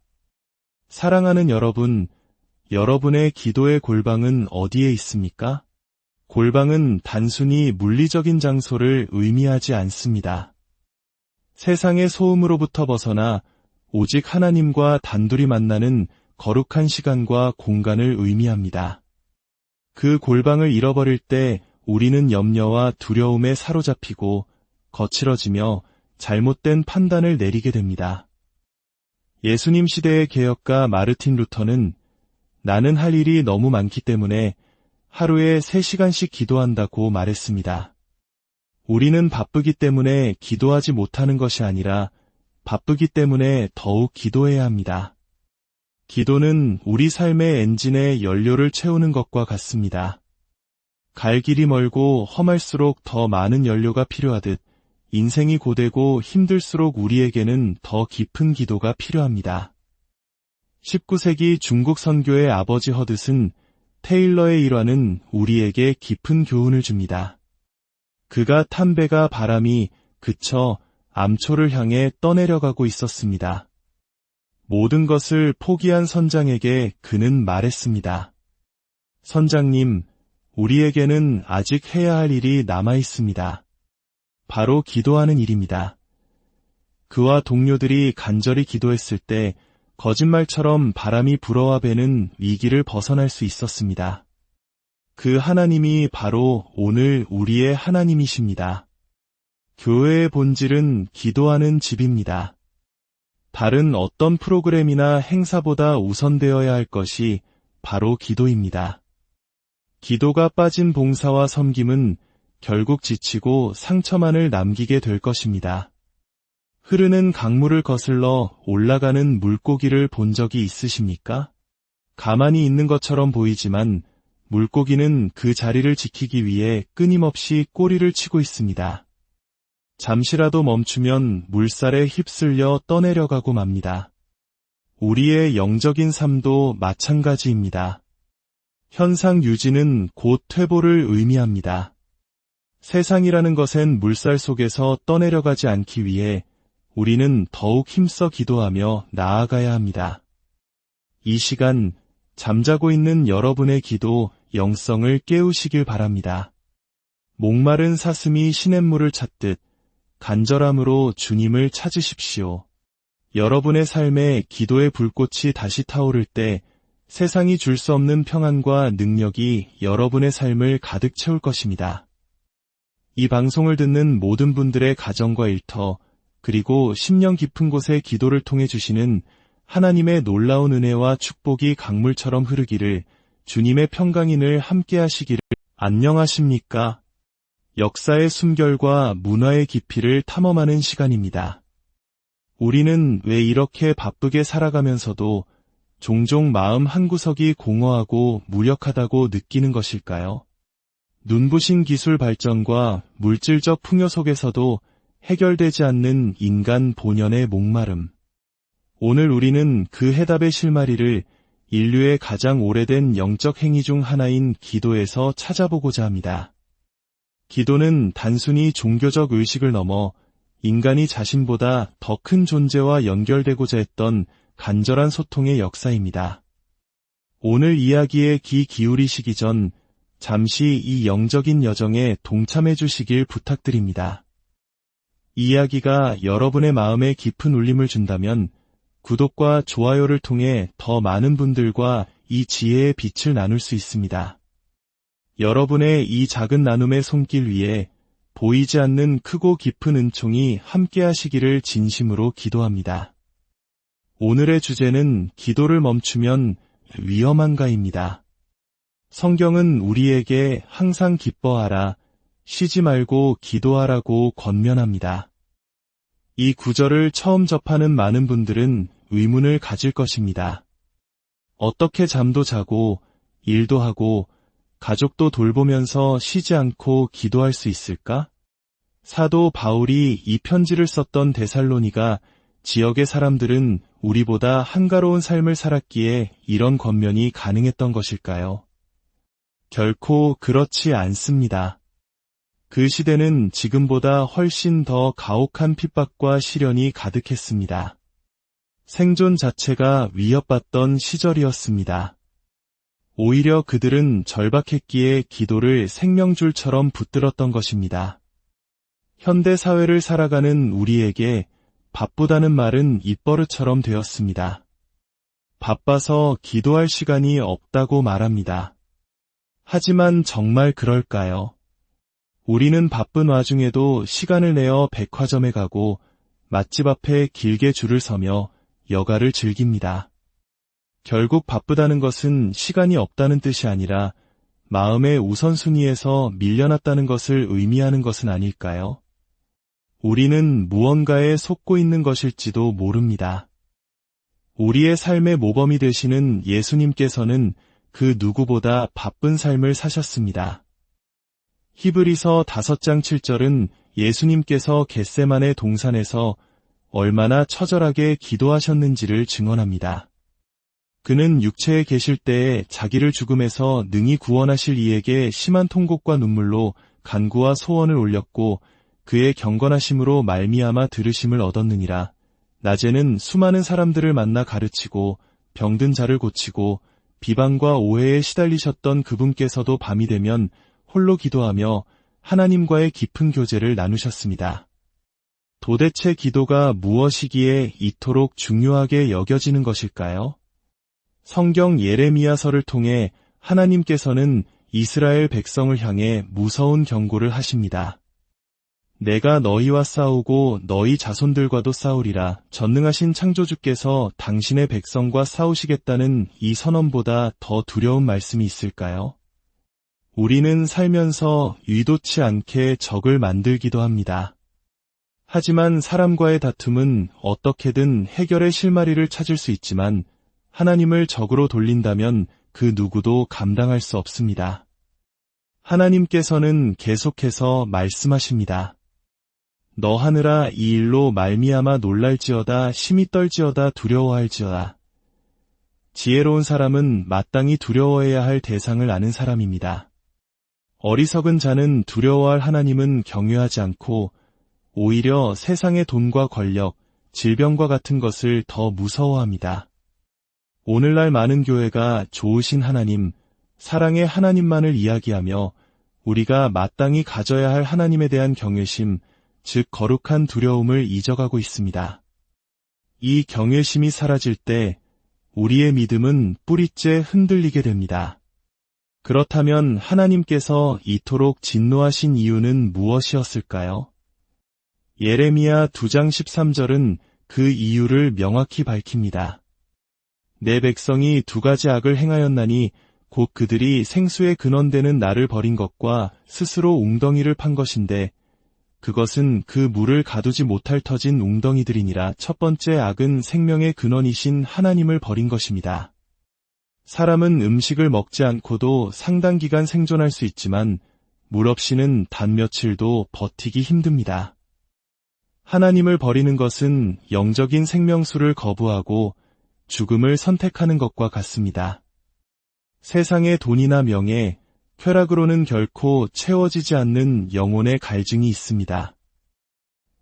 사랑하는 여러분, 여러분의 기도의 골방은 어디에 있습니까? 골방은 단순히 물리적인 장소를 의미하지 않습니다. 세상의 소음으로부터 벗어나 오직 하나님과 단둘이 만나는 거룩한 시간과 공간을 의미합니다. 그 골방을 잃어버릴 때 우리는 염려와 두려움에 사로잡히고 거칠어지며 잘못된 판단을 내리게 됩니다. 예수님 시대의 개혁가 마르틴 루터는 나는 할 일이 너무 많기 때문에 하루에 3시간씩 기도한다고 말했습니다. 우리는 바쁘기 때문에 기도하지 못하는 것이 아니라 바쁘기 때문에 더욱 기도해야 합니다. 기도는 우리 삶의 엔진에 연료를 채우는 것과 같습니다. 갈 길이 멀고 험할수록 더 많은 연료가 필요하듯 인생이 고되고 힘들수록 우리에게는 더 깊은 기도가 필요합니다. 19세기 중국 선교의 아버지 허드슨 테일러의 일화는 우리에게 깊은 교훈을 줍니다. 그가 탄 배가 바람이 그쳐 암초를 향해 떠내려가고 있었습니다. 모든 것을 포기한 선장에게 그는 말했습니다. 선장님, 우리에게는 아직 해야 할 일이 남아 있습니다. 바로 기도하는 일입니다. 그와 동료들이 간절히 기도했을 때 거짓말처럼 바람이 불어와 배는 위기를 벗어날 수 있었습니다. 그 하나님이 바로 오늘 우리의 하나님이십니다. 교회의 본질은 기도하는 집입니다. 다른 어떤 프로그램이나 행사보다 우선되어야 할 것이 바로 기도입니다. 기도가 빠진 봉사와 섬김은 결국 지치고 상처만을 남기게 될 것입니다. 흐르는 강물을 거슬러 올라가는 물고기를 본 적이 있으십니까? 가만히 있는 것처럼 보이지만 물고기는 그 자리를 지키기 위해 끊임없이 꼬리를 치고 있습니다. 잠시라도 멈추면 물살에 휩쓸려 떠내려가고 맙니다. 우리의 영적인 삶도 마찬가지입니다. 현상 유지는 곧 퇴보를 의미합니다. 세상이라는 것엔 물살 속에서 떠내려가지 않기 위해 우리는 더욱 힘써 기도하며 나아가야 합니다. 이 시간 잠자고 있는 여러분의 기도 영성을 깨우시길 바랍니다. 목마른 사슴이 시냇물을 찾듯 간절함으로 주님을 찾으십시오. 여러분의 삶에 기도의 불꽃이 다시 타오를 때 세상이 줄 수 없는 평안과 능력이 여러분의 삶을 가득 채울 것입니다. 이 방송을 듣는 모든 분들의 가정과 일터, 그리고 심령 깊은 곳에 기도를 통해 주시는 하나님의 놀라운 은혜와 축복이 강물처럼 흐르기를 주님의 평강인을 함께 하시기를. 안녕하십니까? 역사의 숨결과 문화의 깊이를 탐험하는 시간입니다. 우리는 왜 이렇게 바쁘게 살아가면서도 종종 마음 한구석이 공허하고 무력하다고 느끼는 것일까요? 눈부신 기술 발전과 물질적 풍요 속에서도 해결되지 않는 인간 본연의 목마름. 오늘 우리는 그 해답의 실마리를 인류의 가장 오래된 영적 행위 중 하나인 기도에서 찾아보고자 합니다. 기도는 단순히 종교적 의식을 넘어 인간이 자신보다 더 큰 존재와 연결되고자 했던 간절한 소통의 역사입니다. 오늘 이야기에 귀 기울이시기 전 잠시 이 영적인 여정에 동참해 주시길 부탁드립니다. 이 이야기가 여러분의 마음에 깊은 울림을 준다면 구독과 좋아요를 통해 더 많은 분들과 이 지혜의 빛을 나눌 수 있습니다. 여러분의 이 작은 나눔의 손길 위에 보이지 않는 크고 깊은 은총이 함께 하시기를 진심으로 기도합니다. 오늘의 주제는 기도를 멈추면 위험한가입니다. 성경은 우리에게 항상 기뻐하라, 쉬지 말고 기도하라고 권면합니다. 이 구절을 처음 접하는 많은 분들은 의문을 가질 것입니다. 어떻게 잠도 자고 일도 하고 가족도 돌보면서 쉬지 않고 기도할 수 있을까? 사도 바울이 이 편지를 썼던 데살로니가 지역의 사람들은 우리보다 한가로운 삶을 살았기에 이런 권면이 가능했던 것일까요? 결코 그렇지 않습니다. 그 시대는 지금보다 훨씬 더 가혹한 핍박과 시련이 가득했습니다. 생존 자체가 위협받던 시절이었습니다. 오히려 그들은 절박했기에 기도를 생명줄처럼 붙들었던 것입니다. 현대 사회를 살아가는 우리에게 바쁘다는 말은 입버릇처럼 되었습니다. 바빠서 기도할 시간이 없다고 말합니다. 하지만 정말 그럴까요? 우리는 바쁜 와중에도 시간을 내어 백화점에 가고 맛집 앞에 길게 줄을 서며 여가를 즐깁니다. 결국 바쁘다는 것은 시간이 없다는 뜻이 아니라 마음의 우선순위에서 밀려났다는 것을 의미하는 것은 아닐까요? 우리는 무언가에 속고 있는 것일지도 모릅니다. 우리의 삶의 모범이 되시는 예수님께서는 그 누구보다 바쁜 삶을 사셨습니다. 히브리서 5장 7절은 예수님께서 겟세마네 동산에서 얼마나 처절하게 기도하셨는지를 증언합니다. 그는 육체에 계실 때에 자기를 죽음에서 능히 구원하실 이에게 심한 통곡과 눈물로 간구와 소원을 올렸고 그의 경건하심으로 말미암아 들으심을 얻었느니라. 낮에는 수많은 사람들을 만나 가르치고 병든 자를 고치고 비방과 오해에 시달리셨던 그분께서도 밤이 되면 홀로 기도하며 하나님과의 깊은 교제를 나누셨습니다. 도대체 기도가 무엇이기에 이토록 중요하게 여겨지는 것일까요? 성경 예레미야서를 통해 하나님께서는 이스라엘 백성을 향해 무서운 경고를 하십니다. 내가 너희와 싸우고 너희 자손들과도 싸우리라. 전능하신 창조주께서 당신의 백성과 싸우시겠다는 이 선언보다 더 두려운 말씀이 있을까요? 우리는 살면서 의도치 않게 적을 만들기도 합니다. 하지만 사람과의 다툼은 어떻게든 해결의 실마리를 찾을 수 있지만 하나님을 적으로 돌린다면 그 누구도 감당할 수 없습니다. 하나님께서는 계속해서 말씀하십니다. 너 하느라 이 일로 말미암아 놀랄지어다 심히 떨지어다 두려워할지어다. 지혜로운 사람은 마땅히 두려워해야 할 대상을 아는 사람입니다. 어리석은 자는 두려워할 하나님은 경외하지 않고 오히려 세상의 돈과 권력, 질병과 같은 것을 더 무서워합니다. 오늘날 많은 교회가 좋으신 하나님, 사랑의 하나님만을 이야기하며 우리가 마땅히 가져야 할 하나님에 대한 경외심, 즉 거룩한 두려움을 잊어가고 있습니다. 이 경외심이 사라질 때 우리의 믿음은 뿌리째 흔들리게 됩니다. 그렇다면 하나님께서 이토록 진노하신 이유는 무엇이었을까요? 예레미야 2장 13절은 그 이유를 명확히 밝힙니다. 내 백성이 2가지 악을 행하였나니 곧 그들이 생수의 근원되는 나를 버린 것과 스스로 웅덩이를 판 것인데 그것은 그 물을 가두지 못할 터진 웅덩이들이니라. 첫 번째 악은 생명의 근원이신 하나님을 버린 것입니다. 사람은 음식을 먹지 않고도 상당 기간 생존할 수 있지만 물 없이는 단 며칠도 버티기 힘듭니다. 하나님을 버리는 것은 영적인 생명수를 거부하고 죽음을 선택하는 것과 같습니다. 세상의 돈이나 명예, 쾌락으로는 결코 채워지지 않는 영혼의 갈증이 있습니다.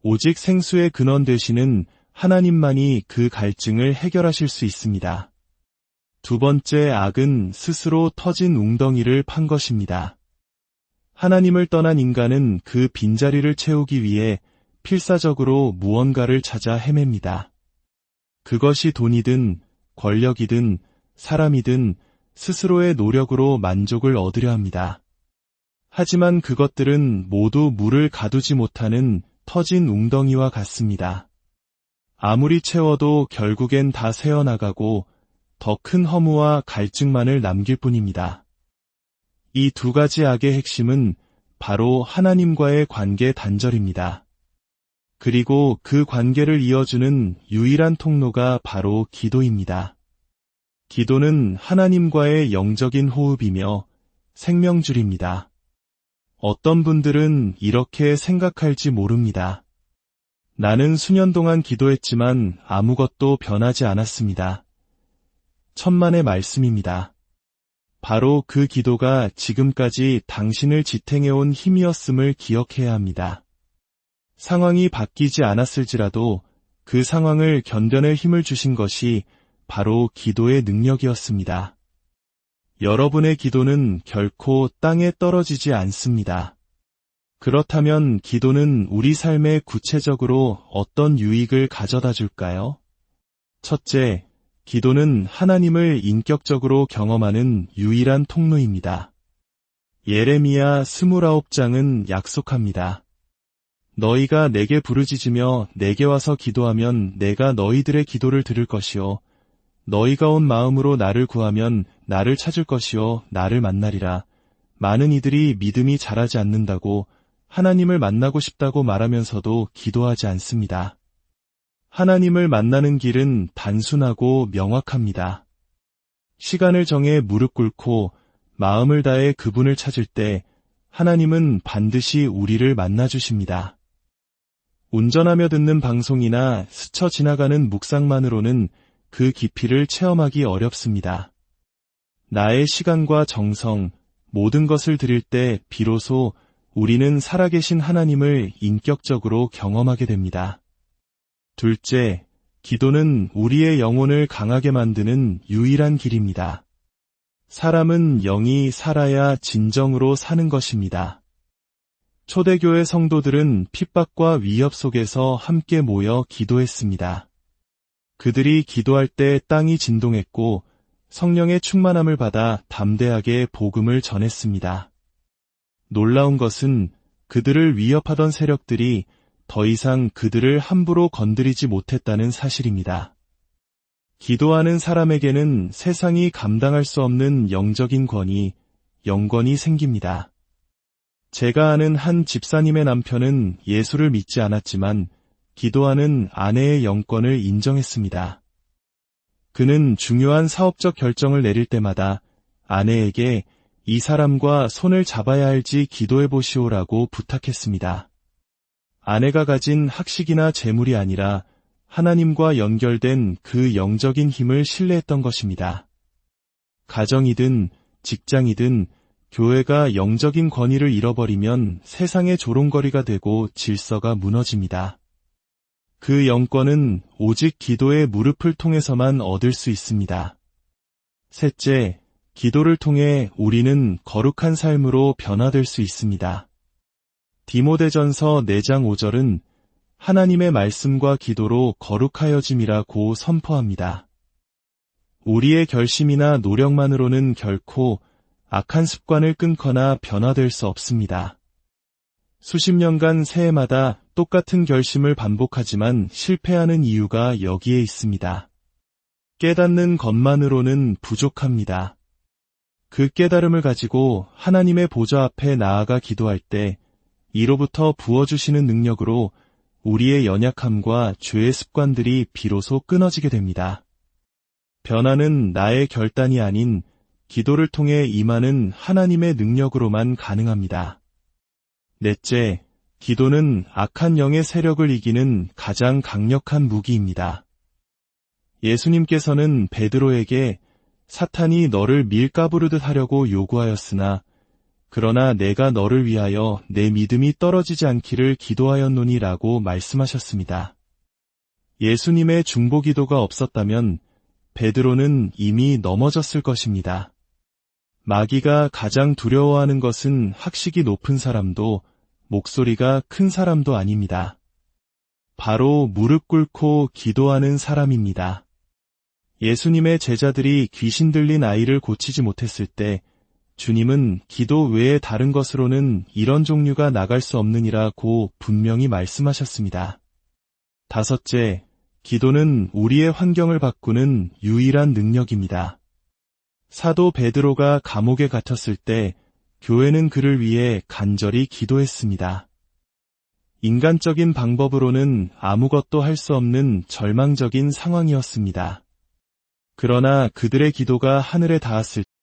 오직 생수의 근원 되시는 하나님만이 그 갈증을 해결하실 수 있습니다. 두 번째 악은 스스로 터진 웅덩이를 판 것입니다. 하나님을 떠난 인간은 그 빈자리를 채우기 위해 필사적으로 무언가를 찾아 헤맵니다. 그것이 돈이든 권력이든 사람이든 스스로의 노력으로 만족을 얻으려 합니다. 하지만 그것들은 모두 물을 가두지 못하는 터진 웅덩이와 같습니다. 아무리 채워도 결국엔 다 새어나가고 더 큰 허무와 갈증만을 남길 뿐입니다. 이 두 가지 악의 핵심은 바로 하나님과의 관계 단절입니다. 그리고 그 관계를 이어주는 유일한 통로가 바로 기도입니다. 기도는 하나님과의 영적인 호흡이며 생명줄입니다. 어떤 분들은 이렇게 생각할지 모릅니다. 나는 수년 동안 기도했지만 아무것도 변하지 않았습니다. 천만의 말씀입니다. 바로 그 기도가 지금까지 당신을 지탱해온 힘이었음을 기억해야 합니다. 상황이 바뀌지 않았을지라도 그 상황을 견뎌낼 힘을 주신 것이 바로 기도의 능력이었습니다. 여러분의 기도는 결코 땅에 떨어지지 않습니다. 그렇다면 기도는 우리 삶에 구체적으로 어떤 유익을 가져다 줄까요? 첫째, 기도는 하나님을 인격적으로 경험하는 유일한 통로입니다. 예레미야 29장은 약속합니다. 너희가 내게 부르짖으며 내게 와서 기도하면 내가 너희들의 기도를 들을 것이요 너희가 온 마음으로 나를 구하면 나를 찾을 것이요 나를 만나리라. 많은 이들이 믿음이 자라지 않는다고 하나님을 만나고 싶다고 말하면서도 기도하지 않습니다. 하나님을 만나는 길은 단순하고 명확합니다. 시간을 정해 무릎 꿇고 마음을 다해 그분을 찾을 때 하나님은 반드시 우리를 만나주십니다. 운전하며 듣는 방송이나 스쳐 지나가는 묵상만으로는 그 깊이를 체험하기 어렵습니다. 나의 시간과 정성, 모든 것을 드릴 때 비로소 우리는 살아계신 하나님을 인격적으로 경험하게 됩니다. 둘째, 기도는 우리의 영혼을 강하게 만드는 유일한 길입니다. 사람은 영이 살아야 진정으로 사는 것입니다. 초대교회 성도들은 핍박과 위협 속에서 함께 모여 기도했습니다. 그들이 기도할 때 땅이 진동했고 성령의 충만함을 받아 담대하게 복음을 전했습니다. 놀라운 것은 그들을 위협하던 세력들이 더 이상 그들을 함부로 건드리지 못했다는 사실입니다. 기도하는 사람에게는 세상이 감당할 수 없는 영적인 권위, 영권이 생깁니다. 제가 아는 한 집사님의 남편은 예수를 믿지 않았지만 기도하는 아내의 영권을 인정했습니다. 그는 중요한 사업적 결정을 내릴 때마다 아내에게 이 사람과 손을 잡아야 할지 기도해 보시오라고 부탁했습니다. 아내가 가진 학식이나 재물이 아니라 하나님과 연결된 그 영적인 힘을 신뢰했던 것입니다. 가정이든 직장이든 교회가 영적인 권위를 잃어버리면 세상의 조롱거리가 되고 질서가 무너집니다. 그 영권은 오직 기도의 무릎을 통해서만 얻을 수 있습니다. 셋째, 기도를 통해 우리는 거룩한 삶으로 변화될 수 있습니다. 디모데전서 4장 5절은 하나님의 말씀과 기도로 거룩하여짐이라고 선포합니다. 우리의 결심이나 노력만으로는 결코 악한 습관을 끊거나 변화될 수 없습니다. 수십 년간 새해마다 똑같은 결심을 반복하지만 실패하는 이유가 여기에 있습니다. 깨닫는 것만으로는 부족합니다. 그 깨달음을 가지고 하나님의 보좌 앞에 나아가 기도할 때 이로부터 부어주시는 능력으로 우리의 연약함과 죄의 습관들이 비로소 끊어지게 됩니다. 변화는 나의 결단이 아닌 기도를 통해 임하는 하나님의 능력으로만 가능합니다. 넷째, 기도는 악한 영의 세력을 이기는 가장 강력한 무기입니다. 예수님께서는 베드로에게 사탄이 너를 밀가부르듯 하려고 요구하였으나 그러나 내가 너를 위하여 내 믿음이 떨어지지 않기를 기도하였노니라고 말씀하셨습니다. 예수님의 중보기도가 없었다면 베드로는 이미 넘어졌을 것입니다. 마귀가 가장 두려워하는 것은 학식이 높은 사람도 목소리가 큰 사람도 아닙니다. 바로 무릎 꿇고 기도하는 사람입니다. 예수님의 제자들이 귀신 들린 아이를 고치지 못했을 때 주님은 기도 외에 다른 것으로는 이런 종류가 나갈 수 없느니라고 분명히 말씀하셨습니다. 다섯째, 기도는 우리의 환경을 바꾸는 유일한 능력입니다. 사도 베드로가 감옥에 갇혔을 때 교회는 그를 위해 간절히 기도했습니다. 인간적인 방법으로는 아무것도 할 수 없는 절망적인 상황이었습니다. 그러나 그들의 기도가 하늘에 닿았을